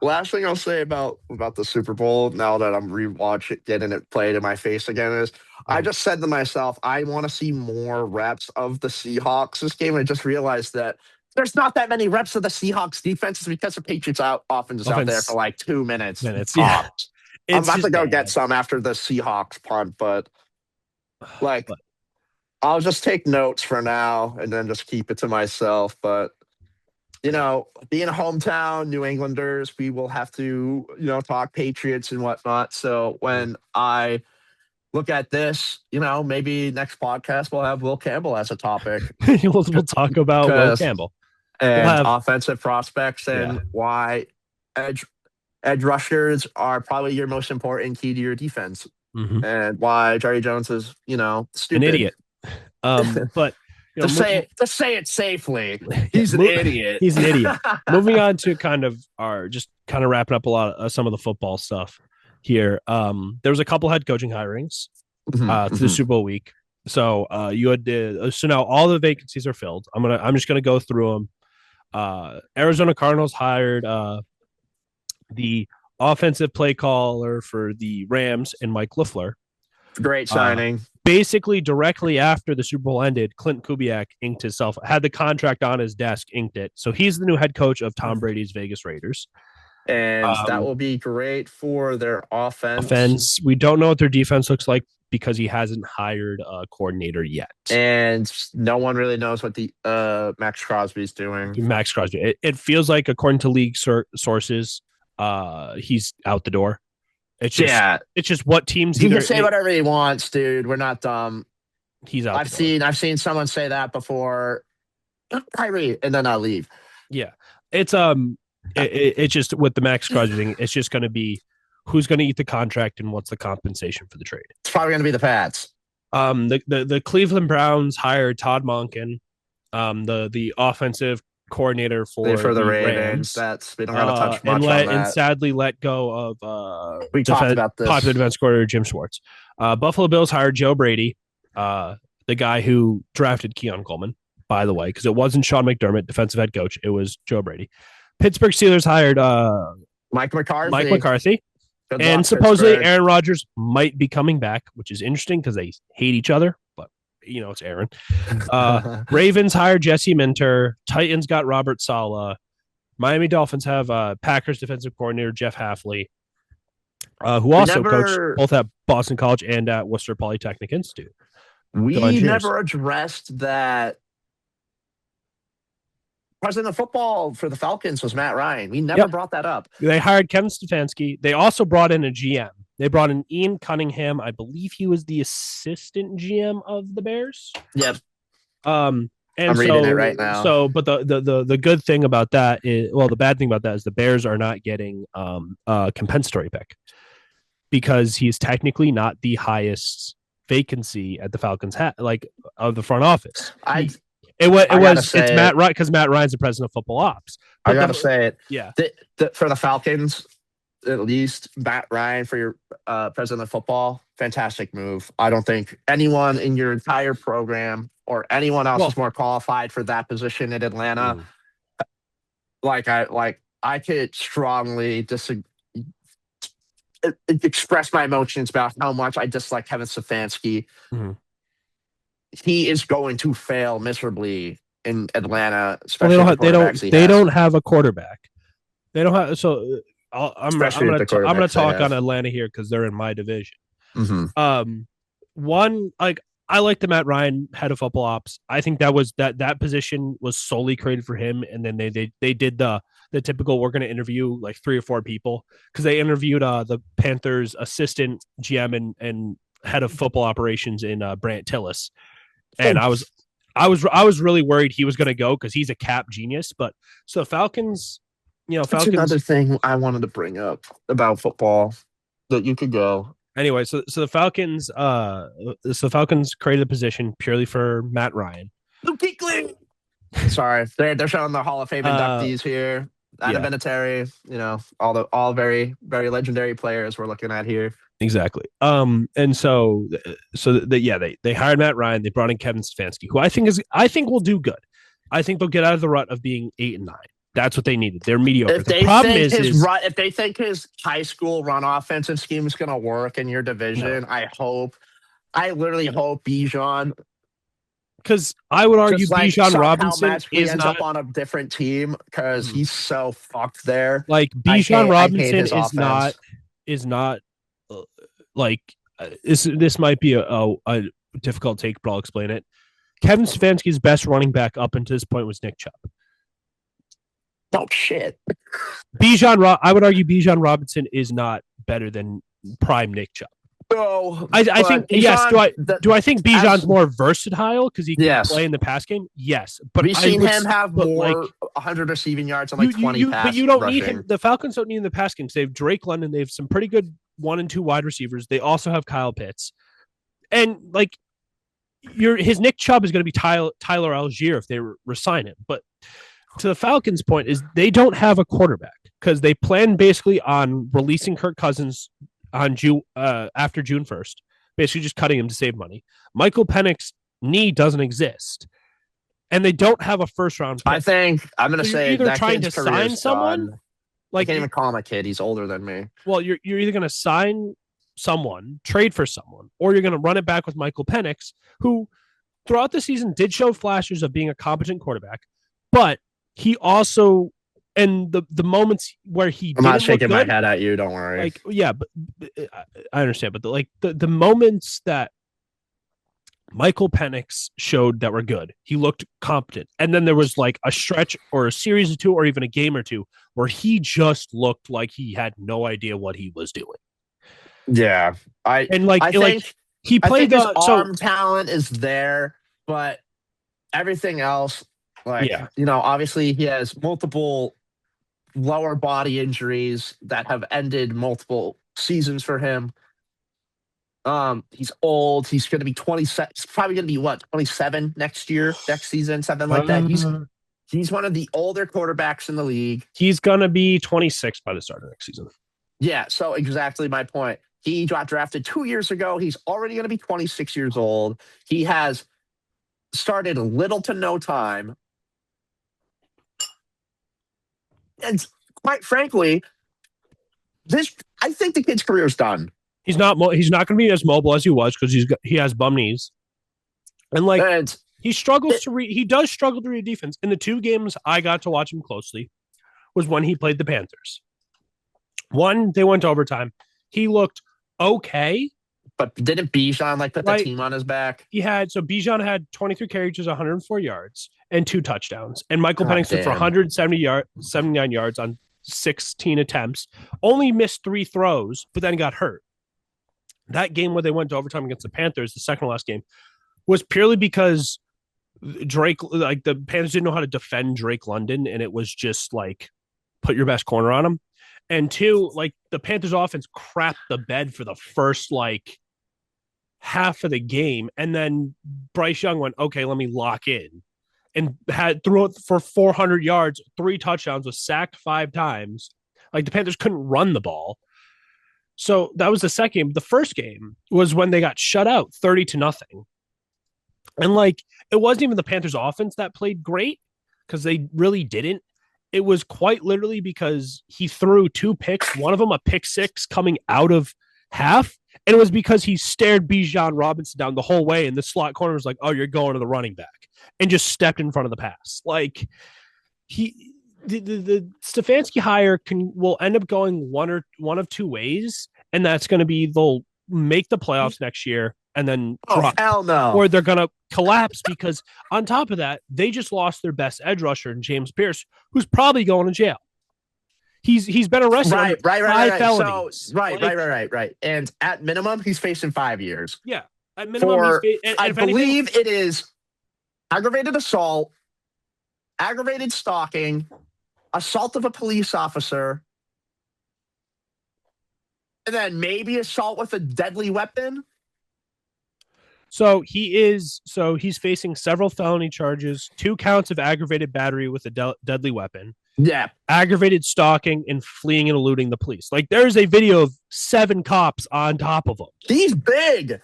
Last thing I'll say about the Super Bowl now that I'm rewatching, getting it played in my face again is I just said to myself, I want to see more reps of the Seahawks this game. And I just realized that there's not that many reps of the Seahawks defenses because the Patriots offense is out there for like 2 minutes. Yeah. I'm about to go get some after the Seahawks punt, but I'll just take notes for now and then just keep it to myself. But, being a hometown New Englanders, we will have to, talk Patriots and whatnot. So when I look at this, maybe next podcast we'll have Will Campbell as a topic. we'll talk about Will Campbell. And offensive prospects and why edge rushers are probably your most important key to your defense, and why Jerry Jones is, stupid. An idiot. But to say it safely, he's an idiot. He's an idiot. Moving on to kind of wrapping up a lot of some of the football stuff here. There was a couple head coaching hirings to the Super Bowl week. So you had so now all the vacancies are filled. I'm just gonna go through them. Arizona Cardinals hired the offensive play caller for the Rams and Mike LaFleur. Great signing. Basically, directly after the Super Bowl ended, Clint Kubiak had the contract on his desk, inked it. So he's the new head coach of Tom Brady's Vegas Raiders. And that will be great for their offense. We don't know what their defense looks like because he hasn't hired a coordinator yet. And no one really knows what the Max Crosby's doing. Max Crosby. It feels like, according to league sources, he's out the door. It's just what teams he can say whatever he wants, dude. We're not dumb. He's out. I've seen someone say that before. Kyrie, and then I'll leave. Yeah, it's it's just with the Max Crosby thing. It's just going to be who's going to eat the contract and what's the compensation for the trade. It's probably going to be the Pats. The Cleveland Browns hired Todd Monken, the offensive coordinator for the Ravens. We don't got to touch much on that. And sadly let go of we talked about this popular defense coordinator Jim Schwartz. Buffalo Bills hired Joe Brady, the guy who drafted Keon Coleman, by the way, because it wasn't Sean McDermott, defensive head coach. It was Joe Brady. Pittsburgh Steelers hired Mike McCarthy. And supposedly Aaron Rodgers might be coming back, which is interesting because they hate each other, but it's Aaron. Ravens hired Jesse Minter. Titans got Robert Saleh. Miami Dolphins have Packers defensive coordinator Jeff Hafley, who also coached both at Boston College and at Worcester Polytechnic Institute. We never addressed that president of football for the Falcons was Matt Ryan. We never brought that up. They hired Kevin Stefanski. They also brought in a GM. They brought in Ian Cunningham. I believe he was the assistant GM of the Bears. Yep. And I'm reading it right now. So, but the good thing about that is, the bad thing about that is the Bears are not getting a compensatory pick because he's technically not the highest vacancy at the Falcons of the front office. It's Matt Ryan because Matt Ryan's the president of football ops. But I gotta say it. Yeah. For the Falcons, at least Matt Ryan for your president of football, fantastic move. I don't think anyone in your entire program or anyone else is more qualified for that position in Atlanta. I could strongly express my emotions about how much I dislike Kevin Stefanski. Mm-hmm. He is going to fail miserably in Atlanta, especially they don't have a quarterback. They don't have I'm going to talk on Atlanta here because they're in my division. Mm-hmm. I like the Matt Ryan head of football ops. I think that position was solely created for him, and then they did the typical we're going to interview like 3 or 4 people because they interviewed the Panthers assistant GM and head of football operations in Brant Tillis. And I was really worried he was going to go because he's a cap genius. But so Falcons, That's another thing I wanted to bring up about football that you could go. Anyway, so the Falcons, created a position purely for Matt Ryan. Luke Kuechly. Sorry, they're showing the Hall of Fame inductees here. Adam Vinatieri, all very, very legendary players we're looking at here. Exactly. And so they hired Matt Ryan. They brought in Kevin Stefanski, who I think will do good. I think they'll get out of the rut of being 8 and 9. That's what they needed. They're mediocre. If they think his high school run offensive scheme is going to work in your division, no. I literally hope Bijan. Because I would argue Bijan Robinson ends up on a different team because he's so fucked there. Like Bijan Robinson is not. This might be a difficult take, but I'll explain it. Kevin Stefanski's best running back up until this point was Nick Chubb. Oh shit! I would argue Bijan Robinson is not better than prime Nick Chubb. No, I think Bijan, Do I think Bijan's more versatile because he can play in the pass game? Yes, but we've seen him have more 100 receiving yards and 20 pass. But you don't rushing. need him. The Falcons don't need him in the pass game. They have Drake London. They have some pretty good 1 and 2 wide receivers. They also have Kyle Pitts, and his Nick Chubb is going to be Tyler Algier if they resign him. But to the Falcons' point is they don't have a quarterback because they plan basically on releasing Kirk Cousins on after June 1st, basically just cutting him to save money. Michael Penix's knee doesn't exist, and they don't have a first round pick. I think I'm going to say either that trying to sign someone. Done. I can't even call him a kid. He's older than me. Well, you're either going to sign someone, trade for someone, or you're going to run it back with Michael Penix, who throughout the season did show flashes of being a competent quarterback, but he also, and the moments where he I'm not shaking my head at you, don't worry. But I understand, but the moments that Michael Penix showed that were good, he looked competent, and then there was a stretch or a series of 2 or even a game or 2 where he just looked like he had no idea what he was doing. Yeah, I And like I like think he I played think his the arm talent is there, but everything else, yeah. obviously he has multiple lower body injuries that have ended multiple seasons for him. He's old. He's going to be 27. He's probably going to be 27 next season, something like that. He's one of the older quarterbacks in the league. He's gonna be 26 by the start of next season. Yeah, so exactly my point. He got drafted 2 years ago. He's already going to be 26 years old. He has started little to no time. And quite frankly, I think the kid's career is done. He's not going to be as mobile as he was because he has bum knees, and he does struggle to read defense. In the 2 games I got to watch him closely was when he played the Panthers. One, they went to overtime. He looked okay. But didn't Bijan put the team on his back? Bijan had 23 carries, 104 yards, and 2 touchdowns. And Michael Penix threw for 179 yards on 16 attempts. Only missed 3 throws, but then got hurt. That game where they went to overtime against the Panthers, the second to last game, was purely because Drake, the Panthers didn't know how to defend Drake London, and it was just put your best corner on him. And 2, the Panthers offense crapped the bed for the first half of the game, and then Bryce Young went, okay, let me lock in, and threw it for 400 yards, 3 touchdowns, was sacked 5 times. The Panthers couldn't run the ball. So that was the second game. The first game was when they got shut out 30-0. And it wasn't even the Panthers offense that played great, because they really didn't. It was quite literally because he threw 2 picks, one of them a pick 6 coming out of half. And it was because he stared Bijan Robinson down the whole way, and the slot corner was like, oh, you're going to the running back, and just stepped in front of the pass. The Stefanski hire will end up going one of 2 ways, and that's going to be they'll make the playoffs next year and then drop. Hell no. Or they're going to collapse, because on top of that, they just lost their best edge rusher in James Pierce, who's probably going to jail. He's been arrested on 5 felonies. So, right. And at minimum, he's facing 5 years. Yeah. At minimum, I believe it is aggravated assault, aggravated stalking, assault of a police officer, and then maybe assault with a deadly weapon. So he's facing several felony charges, 2 counts of aggravated battery with a deadly weapon. Yeah. Aggravated stalking and fleeing and eluding the police. There's a video of 7 cops on top of him. He's big.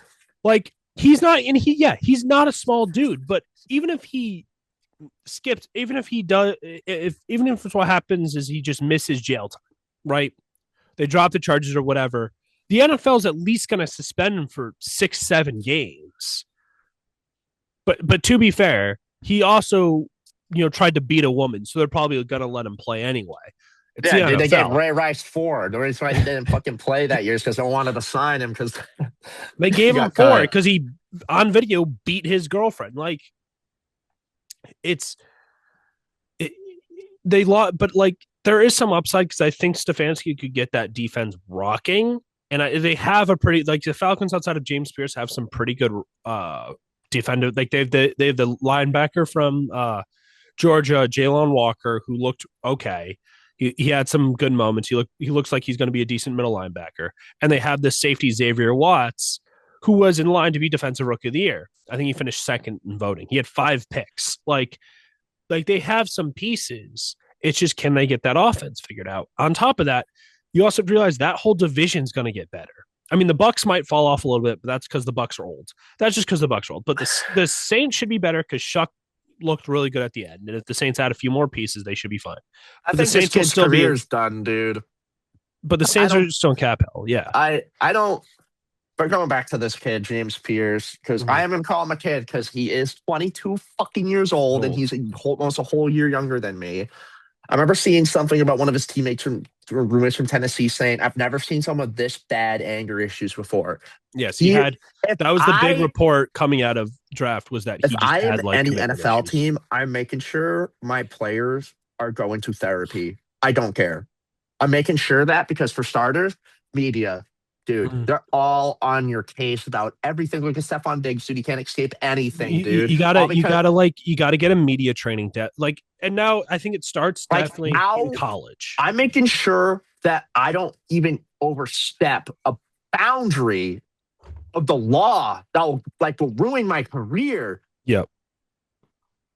He's not a small dude, but even if he skips, even if what happens is he just misses jail time, right? They drop the charges or whatever. The NFL is at least going to suspend him for 6-7 games. But to be fair, he also tried to beat a woman, so they're probably going to let him play anyway. They gave Ray Rice 4. The reason why he didn't fucking play that year is because they wanted to sign him, because they gave him 4 because he on video beat his girlfriend. They lost, but there is some upside, because I think Stefanski could get that defense rocking, and they have a pretty the Falcons outside of James Pierce have some pretty good defender. They have the linebacker from Georgia, Jalen Walker, who looked okay. He had some good moments. He looks like he's going to be a decent middle linebacker. And they have this safety Xavier Watts, who was in line to be Defensive Rookie of the Year. I think he finished second in voting. He had 5 picks. They have some pieces. It's just, can they get that offense figured out? On top of that, you also realize that whole division's going to get better. I mean, the Bucs might fall off a little bit, but that's because the Bucs are old. That's just because the Bucs are old. But the Saints should be better, because Shuck looked really good at the end. And if the Saints add a few more pieces, they should be fine. I think the Saints will still career's done, dude. But the Saints are still in cap hell. Yeah. I don't. But going back to this kid, James Pierce, because I haven't called him a kid, because he is 22 fucking years old, and he's almost a whole year younger than me. I remember seeing something about one of his teammates roommates from Tennessee saying, I've never seen someone with this bad anger issues before. Yes, he had. That was the big report coming out of draft, was that he just had any NFL team, I'm making sure my players are going to therapy. I don't care. I'm making sure that, because for starters, media, dude, they're all on your case about everything. Look at Stephon Diggs, dude. You can't escape anything, dude. You gotta get a media training and now I think it starts definitely in college. I'm making sure that I don't even overstep a boundary of the law that will ruin my career. Yep.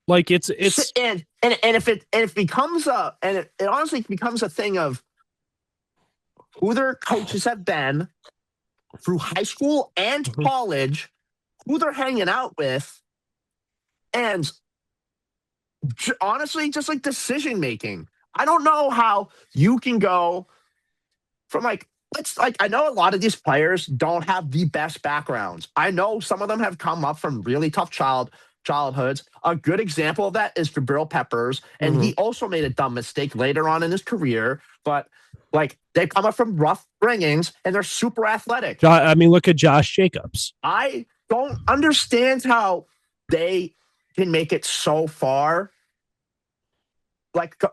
Like it's and if it becomes it honestly becomes a thing of who their coaches have been through high school and college, who they're hanging out with, and honestly, just like decision making. I don't know how you can go from I know a lot of these players don't have the best backgrounds. I know some of them have come up from really tough childhoods. A good example of that is Jabril Peppers, and he also made a dumb mistake later on in his career, but they come up from rough bringings and they're super athletic. I mean, look at Josh Jacobs. I don't understand how they can make it so far.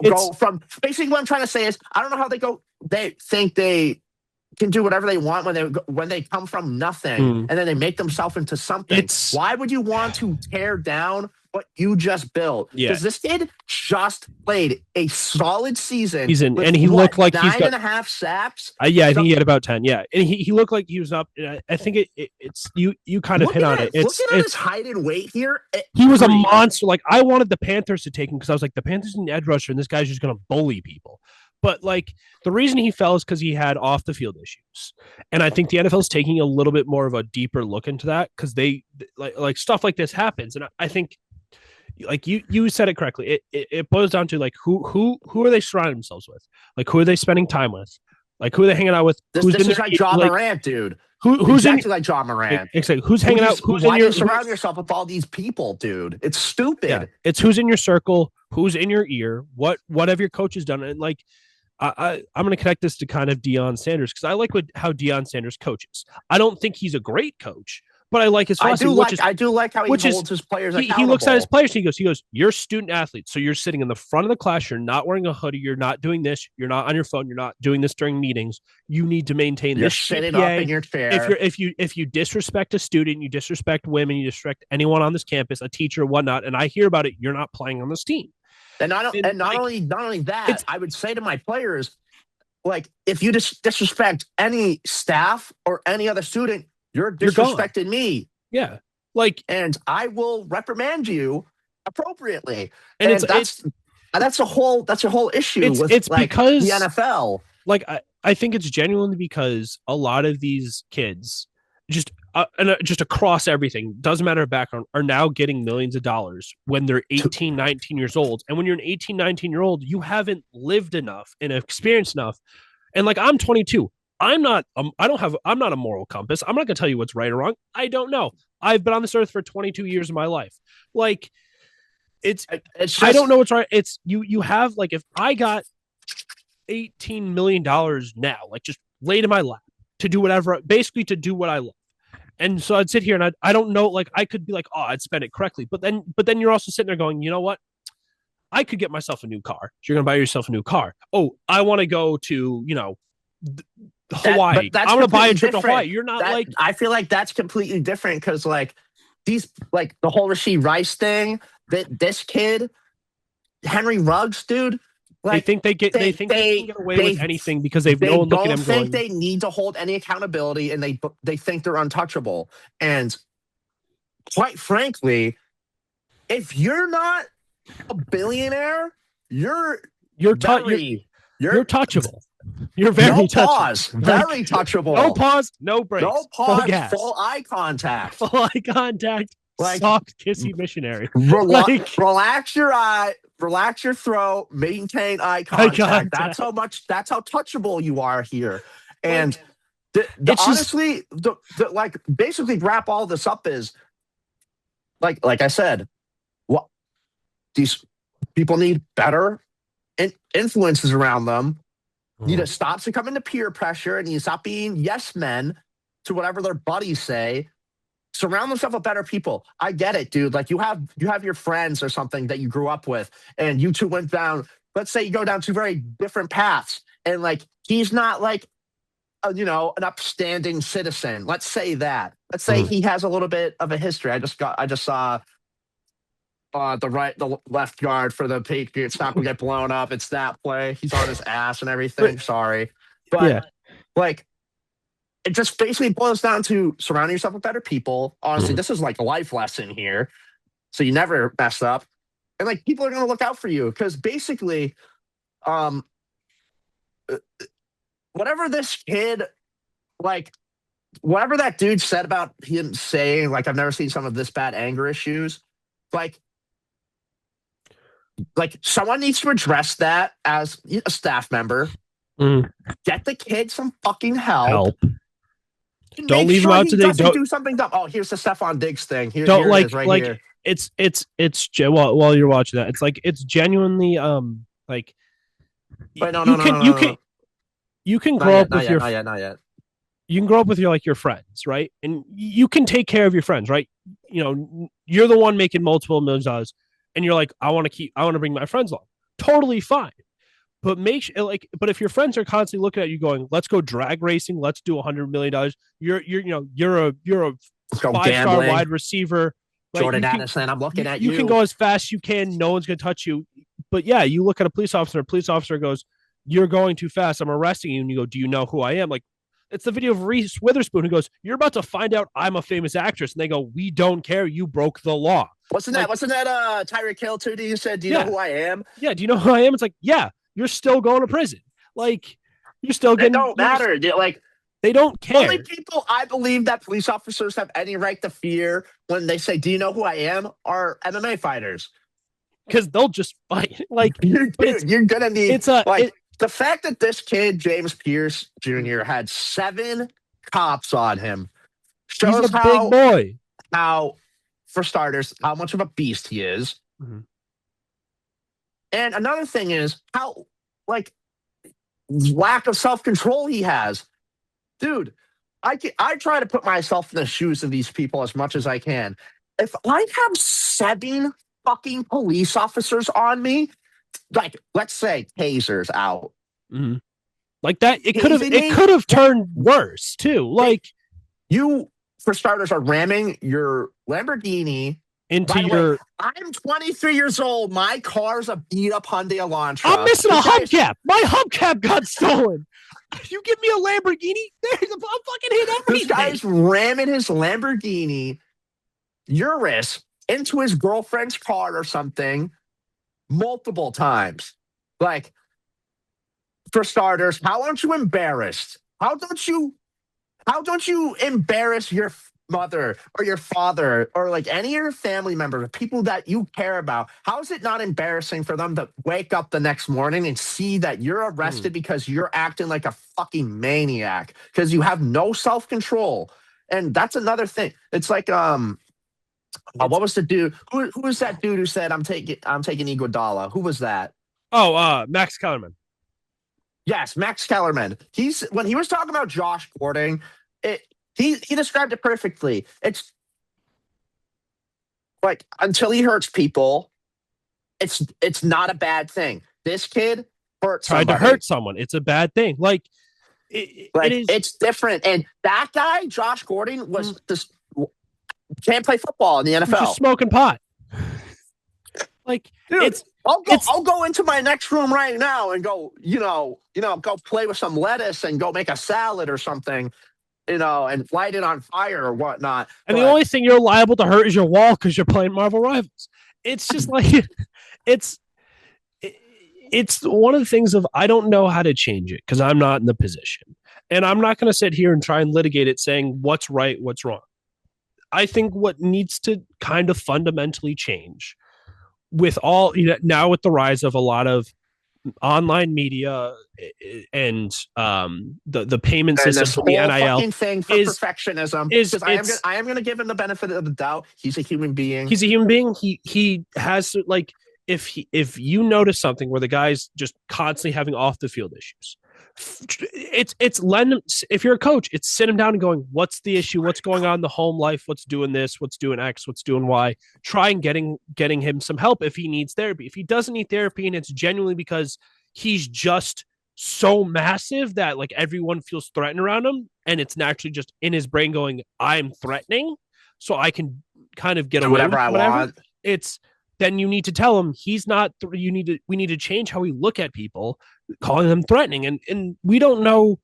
Go from basically what I'm trying to say is I don't know how they think they can do whatever they want when they come from nothing and then they make themselves into something. Why would you want to tear down what you just built? Because this kid just played a solid season and he looked like he's got 9.5 sacks. I think he had about 10. Yeah, and he looked like he was up. I think it's you kind of hit on it. Looking at his height and weight here, he was a monster. Like I wanted the Panthers to take him because I was like, the Panthers need an edge rusher, and this guy's just going to bully people. But the reason he fell is because he had off the field issues, and I think the NFL is taking a little bit more of a deeper look into that because they like stuff like this happens, and I think you said it correctly. It boils down to who are they surrounding themselves with, who are they spending time with, who are they hanging out with. This is like John Morant, dude. Who's exactly like John Morant? Exactly. Who's hanging out? Why do you surround yourself with all these people, dude? It's stupid. Yeah. It's who's in your circle, who's in your ear, what have your coaches done, and I'm going to connect this to kind of Deion Sanders because I like how Deion Sanders coaches. I don't think he's a great coach, but I like his philosophy. I do like how he holds his players accountable. He looks at his players and he goes, you're student athletes. So you're sitting in the front of the class. You're not wearing a hoodie. You're not doing this. You're not on your phone. You're not doing this during meetings. You need to maintain this. You're sitting up in your chair. If you disrespect a student, you disrespect women, you disrespect anyone on this campus, a teacher, whatnot, and I hear about it, you're not playing on this team. And not only that, I would say to my players, if you disrespect any staff or any other student, you're disrespecting me. Yeah. And I will reprimand you appropriately. And that's a whole issue with because the NFL. I think it's genuinely because a lot of these kids just across everything, doesn't matter background, are now getting millions of dollars when they're 18, 19 years old. And when you're an 18, 19-year-old, you haven't lived enough and experienced enough. And I'm 22. I'm not a moral compass. I'm not going to tell you what's right or wrong. I don't know. I've been on this earth for 22 years of my life. It's just, I don't know what's right. It's you have if I got $18 million now, just laid in my lap to do whatever, basically to do what I love. And so I'd sit here and I don't know, I could be I'd spend it correctly. But then you're also sitting there going, you know what? I could get myself a new car. So you're going to buy yourself a new car. Oh, I want to go to, Hawaii. I want to buy a trip to Hawaii. You're not I feel like that's completely different because these the whole Rashid Rice thing, that this kid, Henry Ruggs, dude. They think they can get away with anything because they've no one looking at them going. They think they need to hold any accountability, and they think they're untouchable. And quite frankly, if you're not a billionaire, you're touchable. You're very touchable. Very touchable. No pause, no breaks. No pause, full eye contact. Full eye contact. Soft, kissy missionary. Relax your eye, relax your throat, maintain eye contact. That's how touchable you are here. And honestly, basically wrap all this up is like I said, what these people need better influences around them. Need to stop succumbing to peer pressure and need to stop being yes men to whatever their buddies say. Surround themselves with better people. I get it, dude. You have your friends or something that you grew up with, and you two went down. Let's say you go down two very different paths, and he's not an upstanding citizen. Let's say that. Let's say he has a little bit of a history. I just saw the left guard for the Patriots not gonna get blown up. It's that play. He's on his ass and everything. Sorry, but like, it just basically boils down to surrounding yourself with better people. Honestly, this is like a life lesson here. So you never mess up, and like people are gonna look out for you because basically, whatever this kid, like, whatever that dude said about him saying, like, I've never seen some of this bad anger issues, like someone needs to address that as a staff member. Get the kid some fucking help. Don't leave him out today. Don't do something dumb. Oh, here's the Stephon Diggs thing. Here don't it is right here. It's while you're watching that, it's like it's genuinely like. Wait, no. You can grow up with your not yet. You can grow up with your friends, right? And you can take care of your friends, right? You're the one making multiple millions of dollars, and you're like, I want to bring my friends along. Totally fine. But but if your friends are constantly looking at you going, let's go drag racing, let's do $100 million. You're a 5-star wide receiver. Right? Jordan Addison, I'm looking at you. You can go as fast as you can. No one's going to touch you. But yeah, you look at a police officer goes, you're going too fast. I'm arresting you. And you go, do you know who I am? Like, it's the video of Reese Witherspoon who goes, you're about to find out I'm a famous actress. And they go, we don't care. You broke the law. Wasn't that Tyreek Hill too? You said, do you know who I am? Yeah. Do you know who I am? It's like, yeah, you're still going to prison. Like, you're still getting. It don't matter. Like, they don't care. Only people I believe that police officers have any right to fear when they say, do you know who I am? Are MMA fighters. Because they'll just fight. Like, you're going to need. The fact that this kid, James Pierce Jr., had 7 cops on him shows he's a big boy. How, for starters, how much of a beast he is. And another thing is how, like, lack of self-control he has. Dude, I try to put myself in the shoes of these people as much as I can. If I have 7 fucking police officers on me, like, let's say tasers out. Like that, it could have turned worse too. Like, you, for starters, are ramming your Lamborghini into your. I'm 23 years old. My car's a beat up Hyundai Elantra. I'm missing a hubcap. My hubcap got stolen. You give me a Lamborghini? I'm fucking hit everything. This guy's ramming his Lamborghini Urus into his girlfriend's car or something multiple times. Like, for starters, how aren't you embarrassed? How don't you embarrass your mother or your father or like any of your family members, people that you care about? How is it not embarrassing for them to wake up the next morning and see that you're arrested because you're acting like a fucking maniac because you have no self-control? And that's another thing. It's like, what was the dude? Who was that dude who said, I'm taking Iguodala? Who was that? Oh, Max Kellerman. Yes, Max Kellerman. When he was talking about Josh Gordon, he described it perfectly. It's like, until he hurts people, it's not a bad thing. This kid tried to hurt someone. It's a bad thing. Like, it's different. And that guy, Josh Gordon, was just can't play football in the NFL. Just smoking pot. Like, dude, I'll go into my next room right now and go, go play with some lettuce and go make a salad or something, and light it on fire or whatnot. And the only thing you're liable to hurt is your wall because you're playing Marvel Rivals. It's just like, it's one of the things of, I don't know how to change it because I'm not in the position. And I'm not going to sit here and try and litigate it saying what's right, what's wrong. I think what needs to kind of fundamentally change with all, now with the rise of a lot of online media and the payment system, the NIL thing for perfectionism. I am going to give him the benefit of the doubt. He's a human being. He has, like, if you notice something where the guy's just constantly having off the field issues, if you're a coach, it's sit him down and going, what's the issue? What's going on in the home life? What's doing this? What's doing X? What's doing Y? Try and getting him some help if he needs therapy. If he doesn't need therapy and it's genuinely because he's just so massive that like everyone feels threatened around him, and it's naturally just in his brain going, I'm threatening, so I can kind of get do away whatever with I whatever. want. It's then you need to tell him he's not. We need to change how we look at people, calling them threatening, and we don't know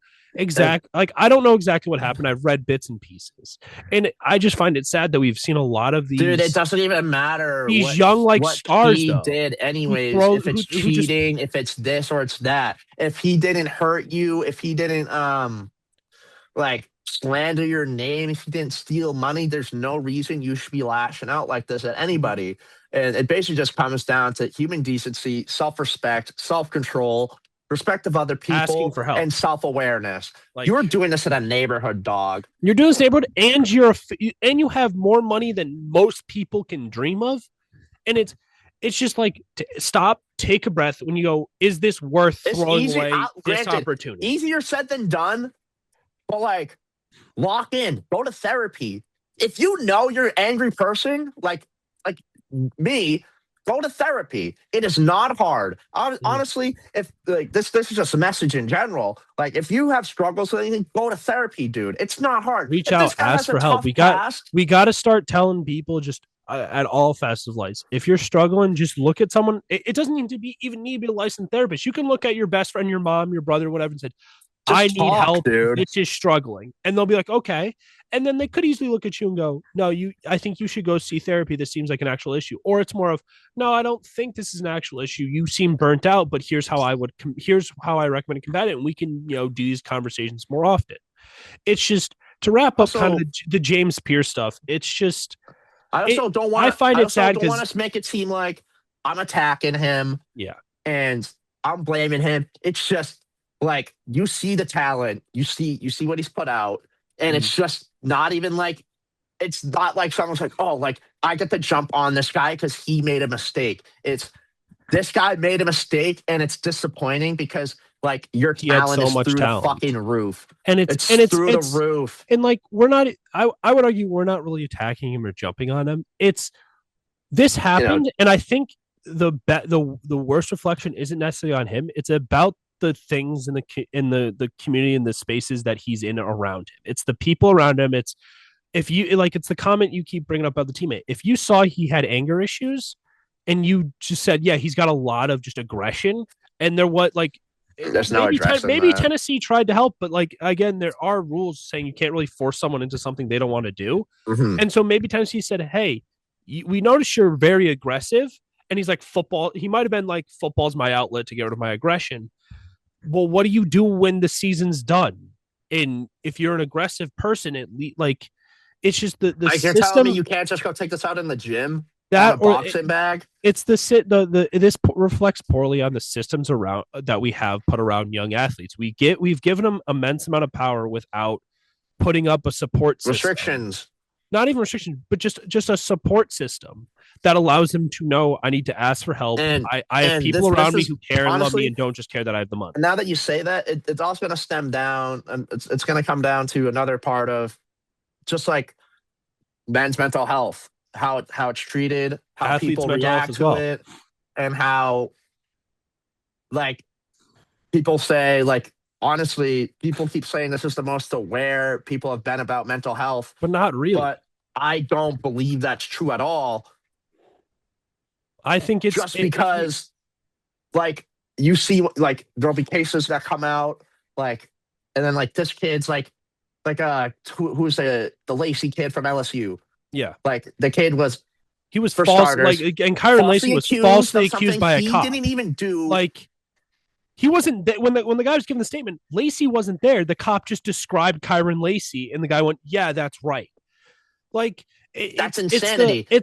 like I don't know exactly what happened. I've read bits and pieces, and I just find it sad that we've seen a lot of these. Dude, it doesn't even matter These young like what stars he though, did anyways. If it's who just cheating, if it's this or it's that. If he didn't hurt you, if he didn't like slander your name, if you didn't steal money, there's no reason you should be lashing out like this at anybody. And it basically just comes down to human decency, self-respect, self-control, respect of other people, asking for help, and self-awareness. Like, you're doing this in a neighborhood, dog. You're doing this neighborhood, and you have more money than most people can dream of, and it's just like stop, take a breath when you go, is this worth throwing away this opportunity? Easier said than done, but like lock in, go to therapy. If you know you're an angry person, like me, go to therapy. It is not hard. Honestly, if like this is just a message in general. Like if you have struggles with anything, go to therapy, dude. It's not hard. Reach out, ask for help. We got to start telling people just at all facets of life. If you're struggling, just look at someone. It doesn't need to be a licensed therapist. You can look at your best friend, your mom, your brother, whatever, and say, I need help. Dude. It's just struggling. And they'll be like, okay. And then they could easily look at you and go, no, I think you should go see therapy. This seems like an actual issue. Or it's more of, no, I don't think this is an actual issue. You seem burnt out, but here's how I recommend to combat it. And we can, do these conversations more often. It's just to wrap up kind of the James Pierce stuff. It's just, I also don't want us to make it seem like I'm attacking him. Yeah. And I'm blaming him. It's just like, you see the talent, you see what he's put out. And it's just not even like, it's not like someone's like, oh, like I get to jump on this guy because he made a mistake. It's this guy made a mistake, and it's disappointing because like your talent is through the fucking roof, and it's through the roof. And like we're not, I would argue we're not really attacking him or jumping on him. This happened, and I think the worst reflection isn't necessarily on him. It's about the things in the community and the spaces that he's in around him. It's the people around him. It's it's the comment you keep bringing up about the teammate. If you saw he had anger issues and you just said, yeah, he's got a lot of just aggression, and there's no addressing maybe that. Tennessee tried to help, but like again, there are rules saying you can't really force someone into something they don't want to do. And so maybe Tennessee said, hey, we notice you're very aggressive. And he's like, football. He might have been like, football's my outlet to get rid of my aggression. Well, what do you do when the season's done? And if you're an aggressive person, it's just the like system. You're telling me you can't just go take this out in the gym? That a boxing bag. It's this reflects poorly on the systems around that we have put around young athletes. We've given them immense amount of power without putting up a support system. Restrictions. Not even restrictions, but just a support system that allows them to know I need to ask for help. I have people around me who care and love me and don't just care that I have the money. Now that you say that, it's also going to stem down, and it's going to come down to another part of just like men's mental health, how it's treated, how athletes' people react to it, and how like people say like, honestly, people keep saying this is the most aware people have been about mental health. But not really. But I don't believe that's true at all. I think it's just because, like, you see, like, there'll be cases that come out, like, and then, like, this kid's, who's the Lacey kid from LSU? Yeah. Like, the kid was... He was false, and Kyron Lacey was falsely accused by a cop. He didn't even do... Like... He wasn't when the guy was giving the statement. Lacey wasn't there. The cop just described Kyron Lacey, and the guy went, "Yeah, that's right." Like that's insanity. We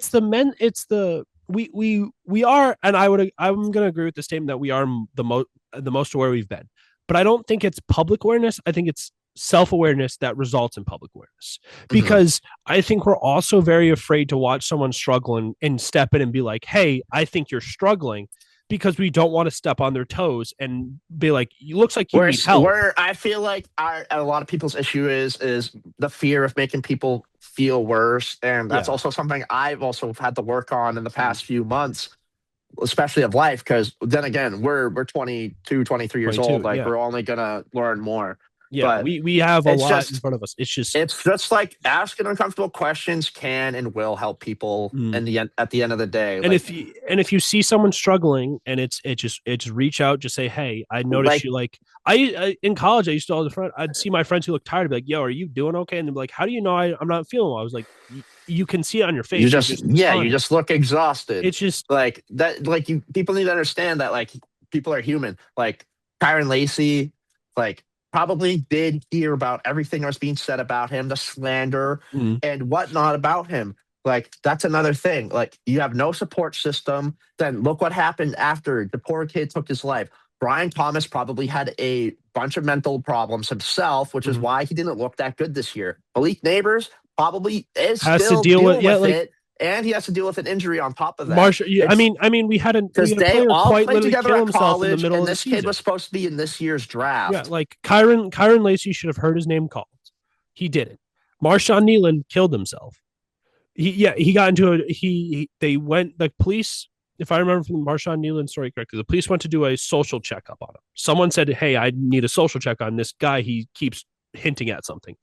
are, and I'm going to agree with the statement that we are the most aware we've been. But I don't think it's public awareness. I think it's self-awareness that results in public awareness. Because I think we're also very afraid to watch someone struggle and step in and be like, "Hey, I think you're struggling." Because we don't want to step on their toes and be like, "You looks like you need help." Where I feel like a lot of people's issue is the fear of making people feel worse, and that's also something I've also had to work on in the past few months. especially of life, because then again, we're 22, 23 years 22, old. Like yeah. we're only gonna learn more. Yeah, but we have a lot in front of us. It's just like asking uncomfortable questions can and will help people in the end, at the end of the day. And like, if you see someone struggling and it's just reach out, just say, hey, I noticed you. Like I in college, I used to all the front. I'd see my friends who look tired, be like, yo, are you doing okay? And they'd be like, how do you know I'm not feeling well? I was like, you can see it on your face. You just look exhausted. It's just like that. Like people need to understand that like people are human. Like Kyron Lacey, like probably did hear about everything that was being said about him, the slander and whatnot about him. Like that's another thing. Like you have no support system. Then look what happened after the poor kid took his life. Brian Thomas probably had a bunch of mental problems himself, which is why he didn't look that good this year. Malik Neighbors probably has to deal with it, and he has to deal with an injury on top of that. Marshall, I mean, we had a they all quite played literally together kill at himself college, in the middle and of the this season. kid was supposed to be in this year's draft. Yeah, like Kyron Lacey should have heard his name called. He didn't. Marshawn Nealon killed himself. He got into they went, the police, if I remember from the Marshawn Nealon story correctly, the police went to do a social checkup on him. Someone said, hey, I need a social check on this guy. He keeps hinting at something.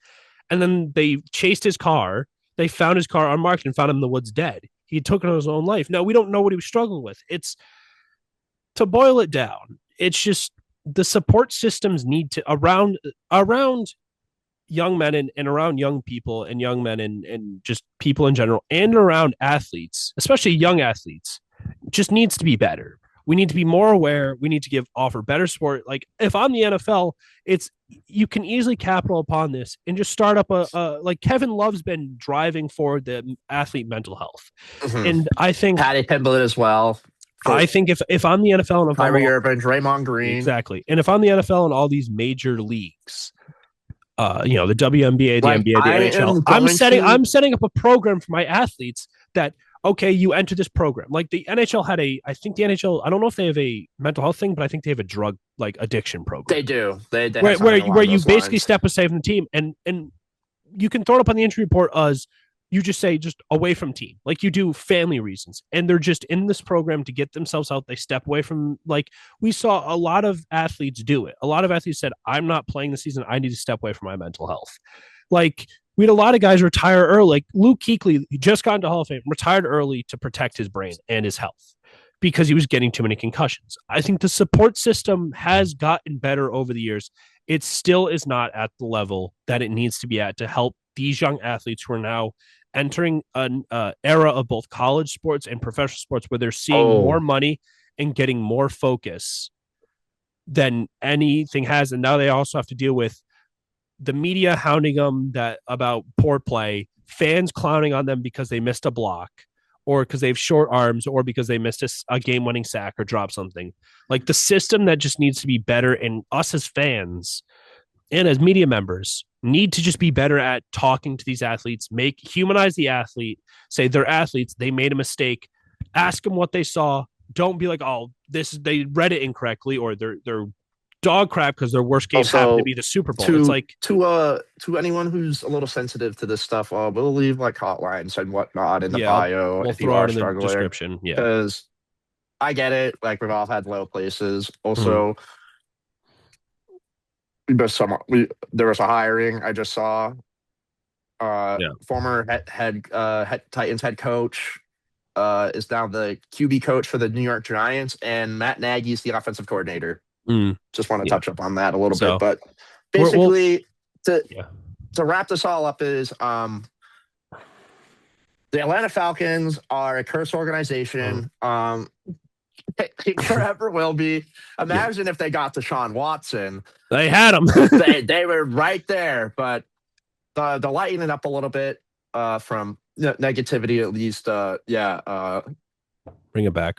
And then they chased his car. They found his car unmarked and found him in the woods dead. He took his own life. Now, we don't know what he was struggling with. It's, to boil it down, it's just the support systems need to, around young men and around young people and young men and just people in general and around athletes, especially young athletes, just needs to be better. We need to be more aware. We need to offer better support. Like if I'm the NFL, you can easily capital upon this and just start up like Kevin Love's been driving for the athlete mental health. And I think Patty Pimblett as well. I think if I'm the NFL and Kyrie Irving, Draymond Green. Exactly. And if I'm the NFL and all these major leagues, the WNBA, the NBA, the NHL, I'm setting up a program for my athletes that, okay, you enter this program. Like the NHL I think the NHL, I don't know if they have a mental health thing, but I think they have a drug like addiction program. They do. They where you basically step aside from the team and you can throw it up on the injury report as you just say just away from team. Like you do family reasons. And they're just in this program to get themselves out. They step away from, like we saw a lot of athletes do it. A lot of athletes said, I'm not playing the season. I need to step away from my mental health. Like we had a lot of guys retire early. Like Luke Kuechly, he just got into Hall of Fame, retired early to protect his brain and his health because he was getting too many concussions. I think the support system has gotten better over the years. It still is not at the level that it needs to be at to help these young athletes who are now entering an era of both college sports and professional sports where they're seeing more money and getting more focus than anything has. And now they also have to deal with the media hounding them about poor play, fans clowning on them because they missed a block or because they have short arms or because they missed a game-winning sack or dropped something. Like the system that just needs to be better, and us as fans and as media members need to just be better at talking to these athletes, humanize the athlete, say they're athletes, they made a mistake, ask them what they saw. Don't be like, oh, they read it incorrectly or they're dog crap because their worst game happened to be the Super Bowl. It's like to anyone who's a little sensitive to this stuff, we'll leave like hotlines and whatnot in the bio. We'll throw it in the description. Yeah, because I get it. Like we've all had low places. Also, there was a hiring I just saw. Former head Titans head coach is now the QB coach for the New York Giants, and Matt Nagy is the offensive coordinator. Just want to touch up on that a little bit, but basically to wrap this all up is the Atlanta Falcons are a cursed organization. They forever will be. Imagine if they got Deshaun Watson. They had him. they were right there, but the lighten it up a little bit from negativity at least. Bring it back.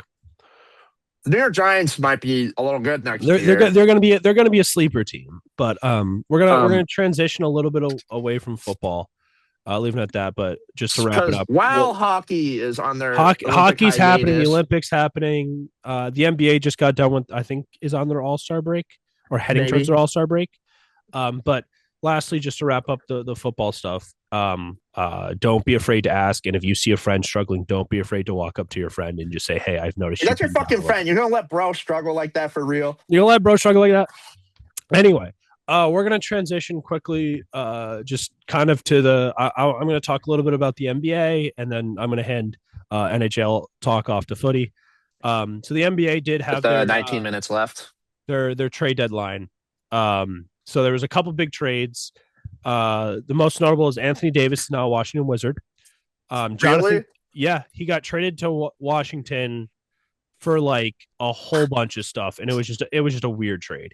The New York Giants might be a little good next year. They're going to be a sleeper team, but we're gonna transition a little bit away from football, leaving it at that. But just to wrap it up, hockey is on their hockey's happening, the Olympics happening. The NBA just got done with, I think, is on their All-Star break or heading towards their All-Star break. But lastly, just to wrap up the football stuff, don't be afraid to ask. And if you see a friend struggling, don't be afraid to walk up to your friend and just say, "Hey, I've noticed That's your you've been down fucking a little." friend. You're gonna let bro struggle like that for real? You're gonna let bro struggle like that? Anyway, we're gonna transition quickly, just kind of to I'm gonna talk a little bit about the NBA, and then I'm gonna hand NHL talk off to footy. So the NBA did have With the 19 minutes left. Their trade deadline. So there was a couple big trades. The most notable is Anthony Davis, now a Washington Wizard. Jonathan, Really? yeah, he got traded to Washington for like a whole bunch of stuff, and it was just a weird trade.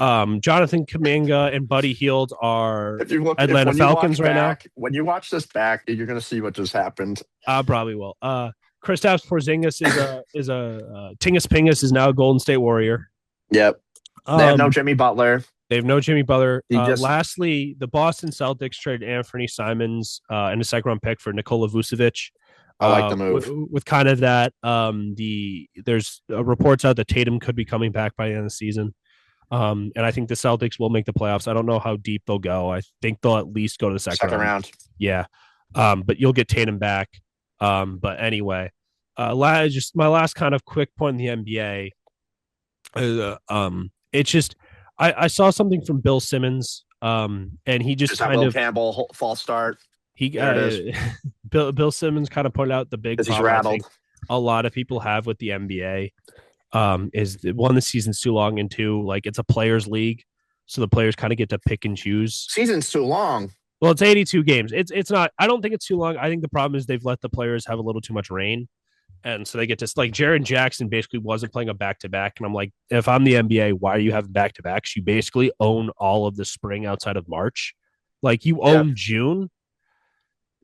Jonathan Kaminga and Buddy Hield are Atlanta Falcons right now. When you watch this back, you're going to see what just happened. Probably will. Kristaps Porzingis is a Tingus Pingus is now a Golden State Warrior. Yep. They have no Jimmy Butler. They have no Jimmy Butler. Lastly, the Boston Celtics traded Anthony Simons and a second-round pick for Nikola Vucevic. I like the move. With kind of that, there's reports out that Tatum could be coming back by the end of the season. And I think the Celtics will make the playoffs. I don't know how deep they'll go. I think they'll at least go to the second round. Yeah. But you'll get Tatum back. But anyway, just my last kind of quick point in the NBA. It's just I saw something from Bill Simmons. And he just kind of Campbell false start. Bill Simmons kind of pointed out the big problem I think a lot of people have with the NBA. Is one, the season's too long, and two, like it's a players' league, so the players kind of get to pick and choose. Season's too long. Well, it's 82 games. It's not. I don't think it's too long. I think the problem is they've let the players have a little too much reign, and so they get to like Jaren Jackson basically wasn't playing a back to back, and I'm like, if I'm the NBA, why are you having back to backs? You basically own all of the spring outside of March, like you own June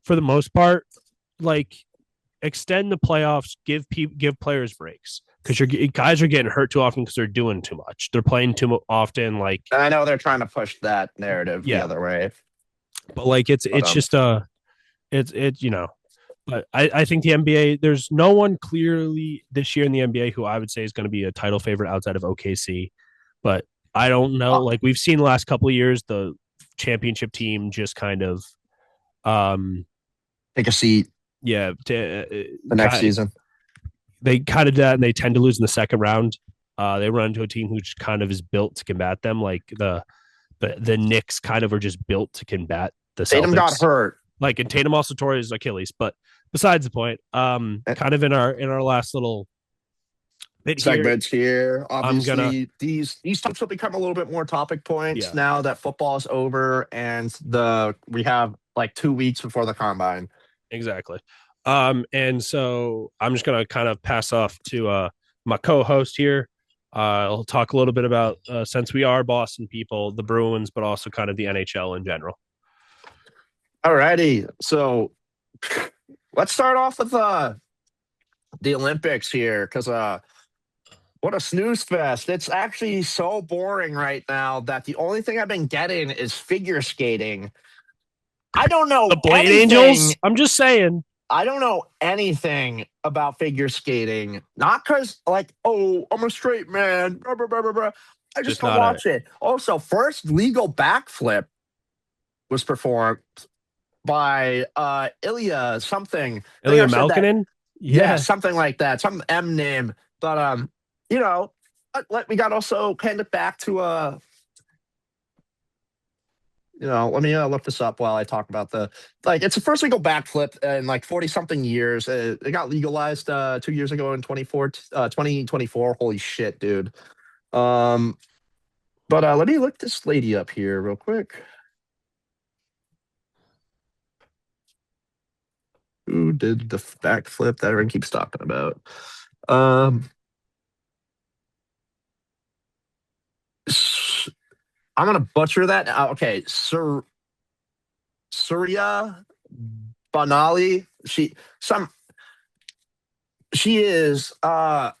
for the most part. Like extend the playoffs, give players breaks. Because your guys are getting hurt too often because they're doing too much. They're playing too often. Like, and I know they're trying to push that narrative the other way, but like it's just you know. But I think the NBA, there's no one clearly this year in the NBA who I would say is going to be a title favorite outside of OKC. But I don't know. Like we've seen the last couple of years, the championship team just kind of take a seat. Yeah, the next season. They kind of do that, and they tend to lose in the second round. They run into a team who just kind of is built to combat them. Like the Knicks kind of are just built to combat the Celtics. Tatum got hurt. Like, and Tatum also tore his Achilles. But besides the point, kind of in our last little bit segments here. Obviously, these topics will become a little bit more topic points now that football is over and we have like 2 weeks before the combine. Exactly. And so I'm just going to kind of pass off to my co-host here. I'll talk a little bit about, since we are Boston people, the Bruins, but also kind of the NHL in general. All righty. So let's start off with the Olympics here because what a snooze fest. It's actually so boring right now that the only thing I've been getting is figure skating. I don't know. The Blade Angels? I'm just saying. I don't know anything about figure skating. Not because, like, oh, I'm a straight man. Blah, blah, blah, blah, blah. I just don't watch it. Also, first legal backflip was performed by Ilya something. Ilya Malkinen? Yeah, something like that. Some M name. But, you know, we got also hand it back to you know, let me look this up while I talk about it's the first legal backflip in like 40-something years. It got legalized 2 years ago in 2024. Holy shit, dude. But let me look this lady up here real quick. Who did the backflip that everyone keeps talking about? I'm gonna butcher that. Okay, Surya Banali. She is. I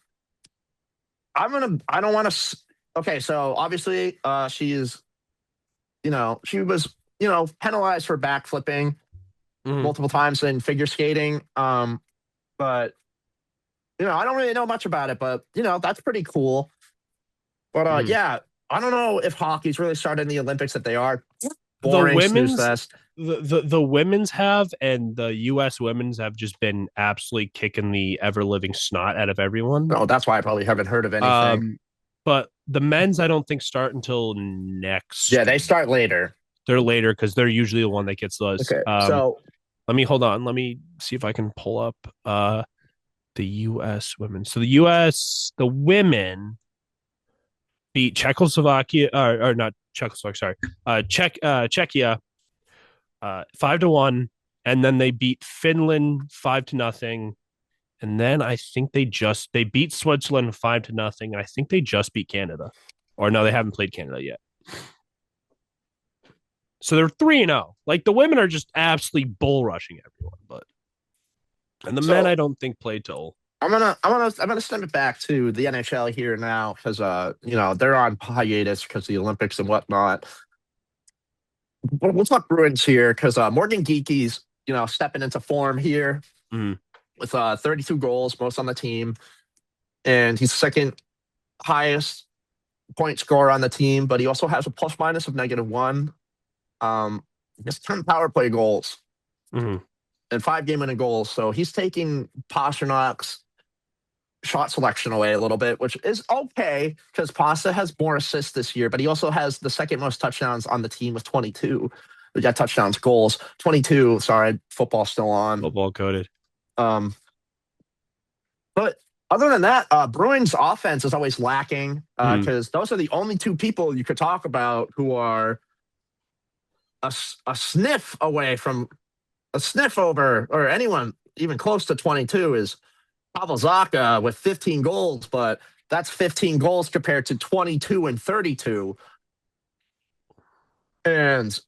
don't want to. Okay, so obviously, she is. You know, she was. You know, penalized for backflipping multiple times in figure skating. But you know, I don't really know much about it. But you know, that's pretty cool. But yeah. I don't know if hockey's really started in the Olympics that they are. boring snooze fest. The women's have, and the U.S. women's have just been absolutely kicking the ever living snot out of everyone. Oh, that's why I probably haven't heard of anything. But the men's, I don't think start until next. Yeah, they start later. They're later because they're usually the one that gets those. Okay, so let me hold on. Let me see if I can pull up the U.S. women. So the women beat Czechoslovakia, or not Czechoslovakia, sorry, Czechia 5-1, and then they beat Finland 5-0. And then I think they beat Switzerland 5-0. And I think they just beat Canada. Or no, they haven't played Canada yet. So they're 3-0. Like the women are just absolutely bull rushing everyone, and the men I don't think play till. I'm gonna send it back to the NHL here now because they're on hiatus because of the Olympics and whatnot. We'll talk Bruins here because Morgan Geekie's stepping into form here with 32 goals, most on the team, and he's second highest point scorer on the team. But he also has a plus minus of -1. He has 10 power play goals and 5 game-winning goals. So he's taking Pasternak's shot selection away a little bit, which is okay because Pasta has more assists this year, but he also has the second most touchdowns on the team with 22. We got touchdowns, goals, 22. Sorry, football's still on. Football coded. But other than that, Bruins offense is always lacking because those are the only 2 people you could talk about who are a sniff away from a sniff over, or anyone even close to 22 is Pavel Zacha with 15 goals, but that's 15 goals compared to 22 and 32. And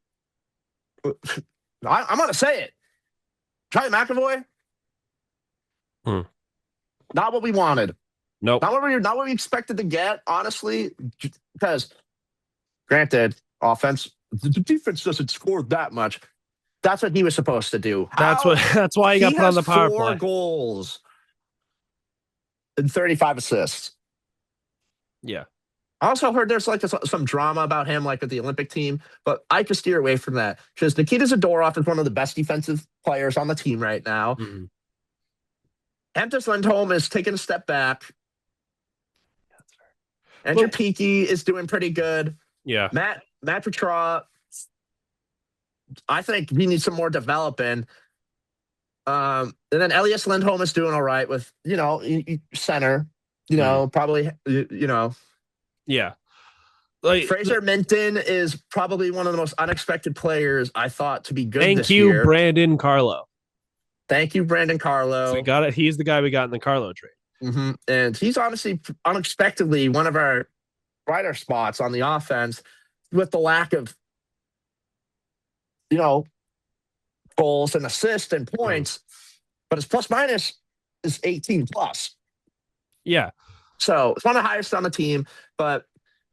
I'm going to say it. Charlie McAvoy, not what we wanted. Nope. Not what we expected to get, honestly, because granted, the defense doesn't score that much. That's what he was supposed to do. That's why he got put on the power play. 4 goals and 35 assists. Yeah. I also heard there's like some drama about him, like with the Olympic team, but I could steer away from that because Nikita Zadorov is one of the best defensive players on the team right now. Hampus Lindholm is taking a step back. Andrew Peaky is doing pretty good. Yeah. Matt Petra, I think he needs some more developing. And then Elias Lindholm is doing all right with, center, probably, Yeah. Like Fraser Minton is probably one of the most unexpected players I thought to be good this year. Thank you, Brandon Carlo. Thank you, Brandon Carlo. So we got it. He's the guy we got in the Carlo trade. And he's honestly, unexpectedly, one of our brighter spots on the offense with the lack of, goals and assists and points, but his plus minus is 18 plus. Yeah. So it's one of the highest on the team, but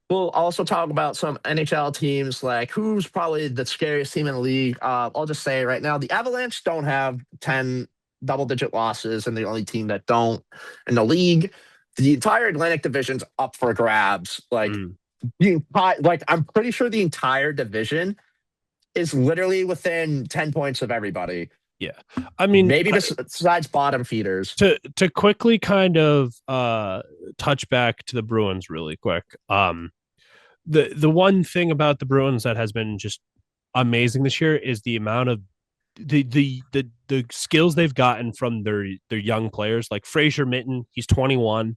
we'll also talk about some NHL teams, like who's probably the scariest team in the league. I'll just say right now, the Avalanche don't have 10 double-digit losses, and the only team that don't in the league. The entire Atlantic Division's up for grabs. I'm pretty sure the entire division is literally within 10 points of everybody. Yeah. I mean, maybe besides bottom feeders. To quickly kind of touch back to the Bruins really quick. The one thing about the Bruins that has been just amazing this year is the amount of the skills they've gotten from their young players. Like Fraser Minton, he's 21.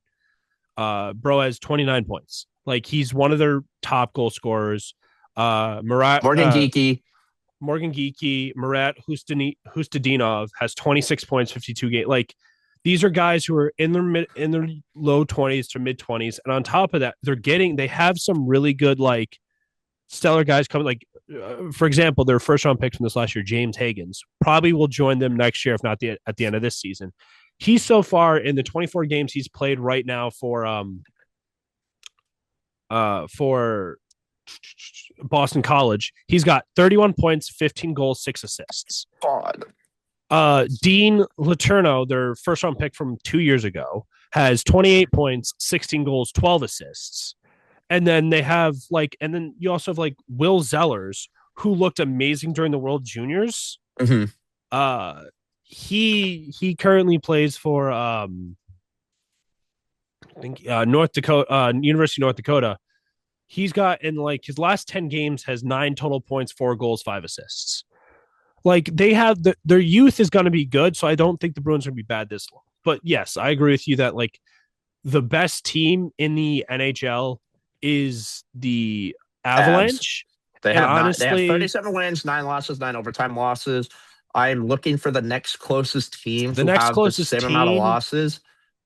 Bro has 29 points. Like he's one of their top goal scorers. Morgan Geekie. Marat Hustadinov has 26 points, 52 games. Like these are guys who are in their low 20s to mid 20s, and on top of that, they have some really good like stellar guys coming. Like for example, their first round pick from this last year, James Higgins, probably will join them next year, if not at the end of this season. He's so far in the 24 games he's played right now for Boston College, he's got 31 points, 15 goals, 6 assists. God. Dean Letourneau, their first round pick from 2 years ago, has 28 points, 16 goals, 12 assists. And then you also have like Will Zellers, who looked amazing during the World Juniors. He currently plays for I think North Dakota, University of North Dakota. He's got in like his last 10 games has 9 total points, 4 goals, 5 assists. Like they have their youth is going to be good, so I don't think the Bruins are going to be bad this long. But yes, I agree with you that like the best team in the NHL is the Avalanche. They have 37 wins, 9 losses, 9 overtime losses. I'm looking for the next closest team the next closest the same amount of losses.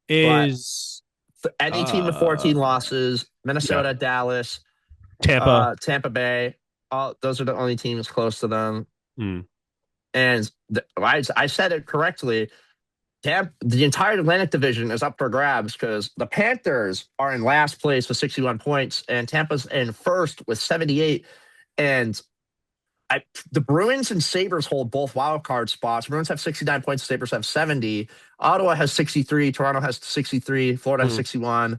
Is any team with 14 losses, Minnesota, Dallas, Tampa Bay. Those are the only teams close to them. And I said it correctly. The entire Atlantic Division is up for grabs because the Panthers are in last place with 61 points and Tampa's in first with 78. And the Bruins and Sabres hold both wild card spots. Bruins have 69 points, Sabres have 70. Ottawa has 63, Toronto has 63, Florida has 61,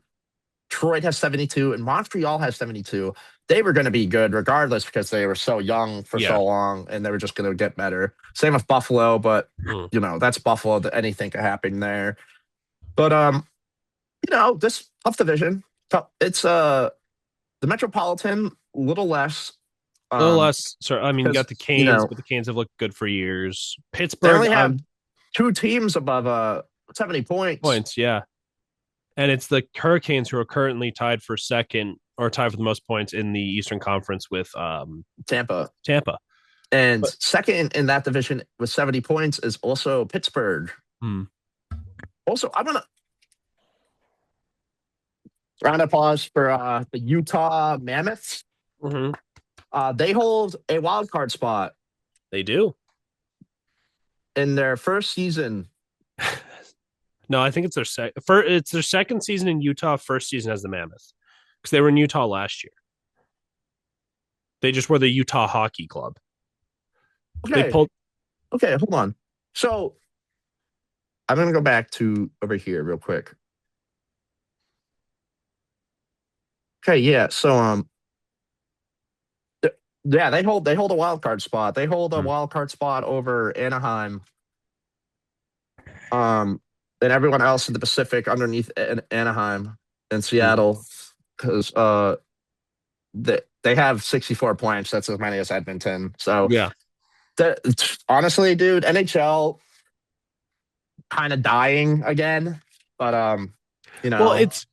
Detroit has 72, and Montreal has 72. They were going to be good regardless because they were so young for so long, and they were just going to get better. Same with Buffalo, but, that's Buffalo. Anything could happen there. But, this tough division, it's the Metropolitan, a little less. So I mean, you got the Canes, but the Canes have looked good for years. Pittsburgh they only have 2 teams above 70 points. Yeah. And it's the Hurricanes who are currently tied for second or tied for the most points in the Eastern Conference with Tampa. And second in that division with 70 points is also Pittsburgh. Also, I'm going to round of applause for the Utah Mammoths. They hold a wild card spot. They do. In their first season. No, I think it's it's their second season in Utah, first season as the Mammoths. Because they were in Utah last year. They just were the Utah Hockey Club. Okay, hold on. So I'm going to go back to over here real quick. Okay, yeah. So they hold a wild card spot. They hold a wild card spot over Anaheim. And everyone else in the Pacific underneath Anaheim and Seattle, because they have 64 points. That's as many as Edmonton. So honestly, dude, NHL kind of dying again. But well, it's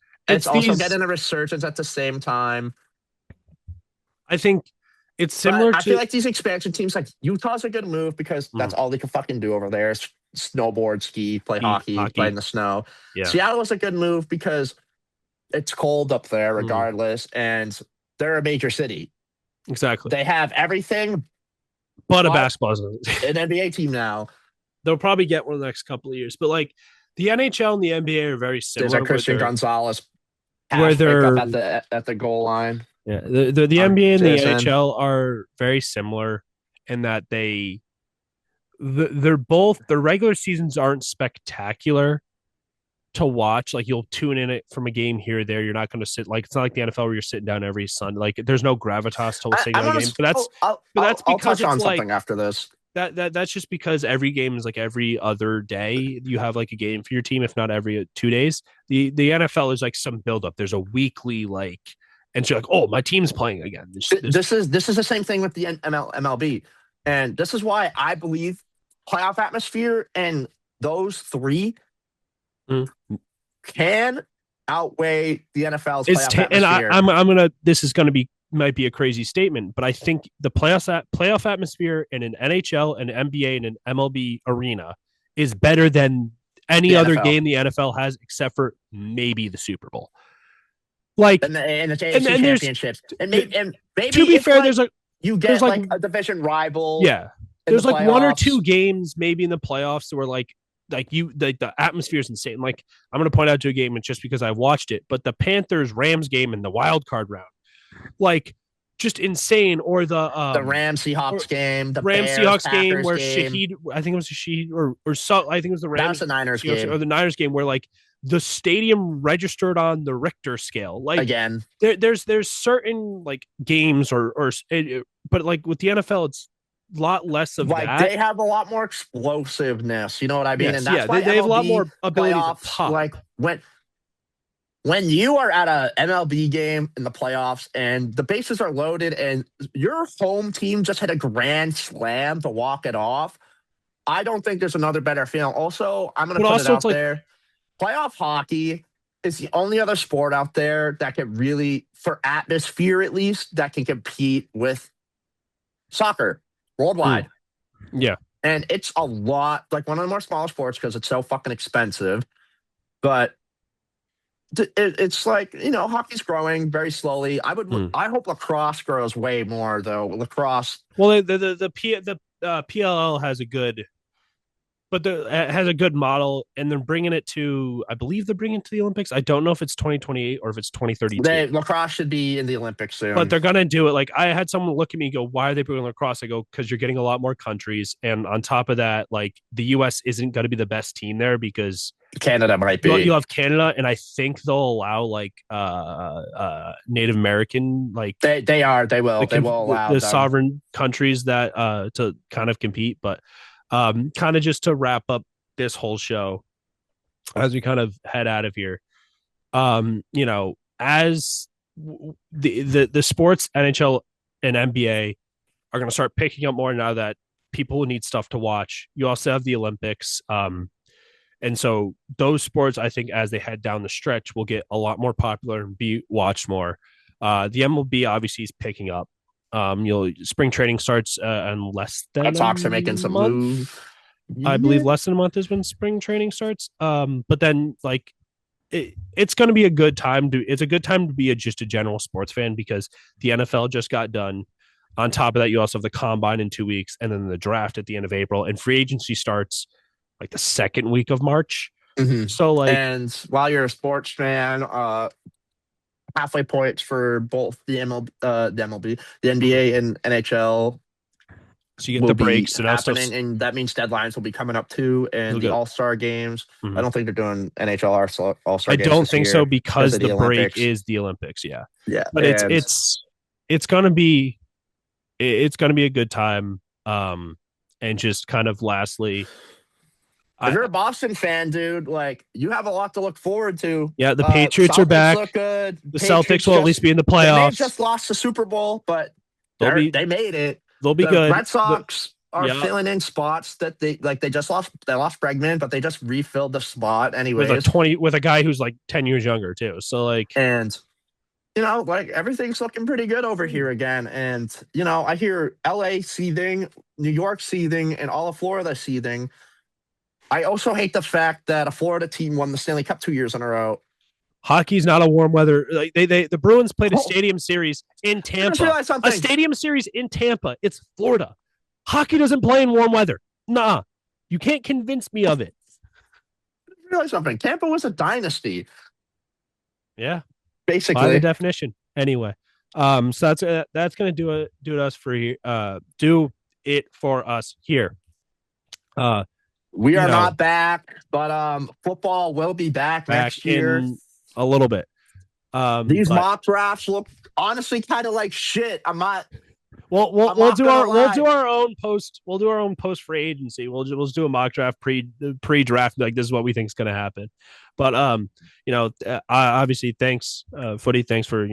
also getting a resurgence at the same time. I think it's similar. I feel like these expansion teams, like Utah's a good move because that's all they can fucking do over there. Snowboard, ski, play hockey, play in the snow. Seattle was a good move because it's cold up there regardless, and they're a major city. Exactly. They have everything but a basketball an NBA team now. They'll probably get one in the next couple of years. But like the NHL and the NBA are very similar. There's a Christian Gonzalez where they're at the goal line. Yeah. The NBA and the NHL are very similar in that they're both, their regular seasons aren't spectacular to watch. Like you'll tune in it from a game here or there. You're not going to sit like, it's not like the NFL where you're sitting down every Sunday. Like there's no gravitas to a single game. But that's because I'll touch on something after this. That's just because every game is like every other day. You have like a game for your team, if not every 2 days. The NFL is like some buildup. There's a weekly and you're like, oh, my team's playing again. This is the same thing with the MLB, and this is why I believe playoff atmosphere and those 3 can outweigh the NFL's playoff atmosphere. And I'm gonna. This is gonna might be a crazy statement, but I think the playoff atmosphere in an NHL, an NBA, and an MLB arena is better than any other game the NFL has, except for maybe the Super Bowl. Like and the AFC championships, and maybe to be fair, there's there's a division rival. Yeah, there's like 1 or 2 games maybe in the playoffs where the atmosphere is insane. Like I'm going to point out to a game, and just because I watched it, but the Panthers Rams game in the wild card round, like just insane. Or the Rams Seahawks game, the Rams Seahawks game where game. Shaheed, I think it was Shaheed or so, I think it was the Rams. That was the Niners Seahawks, game or the Niners game where like the stadium registered on the Richter scale. Like again, there's certain like games or but like with the NFL, it's a lot less of like that. they have a lot more explosiveness. You know what I mean? Yes, and that's why they have a lot MLB more ability to playoffs, pop. like when you are at a MLB game in the playoffs and the bases are loaded and your home team just hit a grand slam to walk it off, I don't think there's another better feeling. Also, I'm going to put it out there. Playoff hockey is the only other sport out there that can really, for atmosphere at least, that can compete with soccer worldwide. Yeah. And it's a lot, like one of the more smaller sports because it's so fucking expensive. But it's like, hockey's growing very slowly. I hope lacrosse grows way more though. Lacrosse. Well, the PLL has a good, but has a good model, and they're bringing it to. I believe they're bringing it to the Olympics. I don't know if it's 2028 or if it's 2032. Lacrosse should be in the Olympics soon, but they're gonna do it. Like I had someone look at me and go, "Why are they bringing lacrosse?" I go, "Because you're getting a lot more countries, and on top of that, like the U.S. isn't going to be the best team there because." Canada might be. You'll have Canada, and I think they'll allow like Native American, like they will allow the sovereign countries that to kind of compete. But kind of just to wrap up this whole show as we kind of head out of here, as the sports NHL and NBA are going to start picking up more now that people need stuff to watch. You also have the Olympics. And so those sports, I think, as they head down the stretch, will get a lot more popular and be watched more. The MLB obviously is picking up. Spring training starts in less than Red Sox are making some moves. I believe less than a month is when spring training starts. But then like it's going to be a good time it's a good time to be just a general sports fan because the NFL just got done. On top of that, you also have the combine in 2 weeks and then the draft at the end of April, and free agency starts like the second week of March. Mm-hmm. So like, and while you're a sports fan, halfway points for both the MLB, the NBA and NHL. So you get the breaks and and that means deadlines will be coming up too, and the All-Star games. Mm-hmm. I don't think they're doing NHL All-Star games. I don't think so because the break is the Olympics. Yeah, but it's gonna be a good time. And just kind of lastly, if you're a Boston fan, dude, like you have a lot to look forward to. Yeah, the Patriots are back. Look good. The Celtics will at least be in the playoffs. They may have just lost the Super Bowl, but they made it. They'll be good. Red Sox are filling in spots that they just lost. They lost Bregman, but they just refilled the spot anyways. With a guy who's like 10 years younger too. So like, and like everything's looking pretty good over here again. And I hear LA seething, New York seething, and all of Florida seething. I also hate the fact that a Florida team won the Stanley Cup 2 years in a row. Hockey's not a warm weather. Like the Bruins played a stadium series in Tampa. A stadium series in Tampa. It's Florida. Hockey doesn't play in warm weather. Nah, you can't convince me of it. I didn't realize something. Tampa was a dynasty. Yeah, basically by the definition. Anyway, so that's gonna do it for us here. We are not back, but football will be back next year. A little bit. These mock drafts look honestly kind of like shit. I'm not. We'll do our own post. We'll do our own post free agency. We'll do a mock draft pre-draft. Like this is what we think is going to happen. But obviously thanks, Footy. Thanks for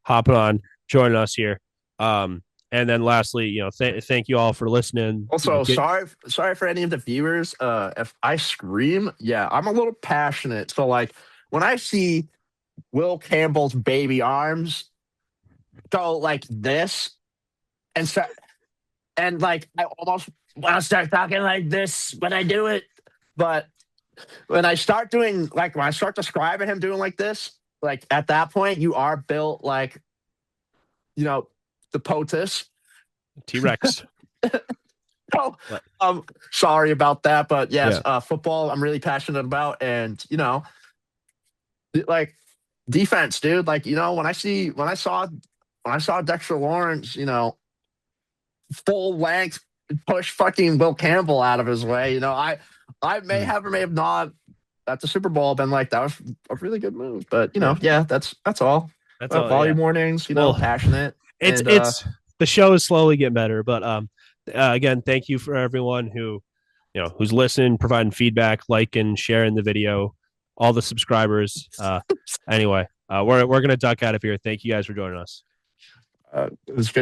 hopping on, joining us here. And then lastly, thank you all for listening. Also, sorry for any of the viewers. If I scream, I'm a little passionate. So like when I see Will Campbell's baby arms go like this and like I almost want to start talking like this when I do it. But when I start describing him doing like this, like at that point you are built like, the POTUS. T-Rex. Sorry about that, but yes, football I'm really passionate about, and like defense, dude. Like when I saw Dexter Lawrence, full length push fucking Will Campbell out of his way, I may have or may have not at the Super Bowl been like, that was a really good move, but that's all. That's all. Volume warnings, passionate. It's the show is slowly getting better. But again, thank you for everyone who's listening, providing feedback, liking, sharing the video, all the subscribers. Anyway, we're gonna duck out of here. Thank you guys for joining us. It was good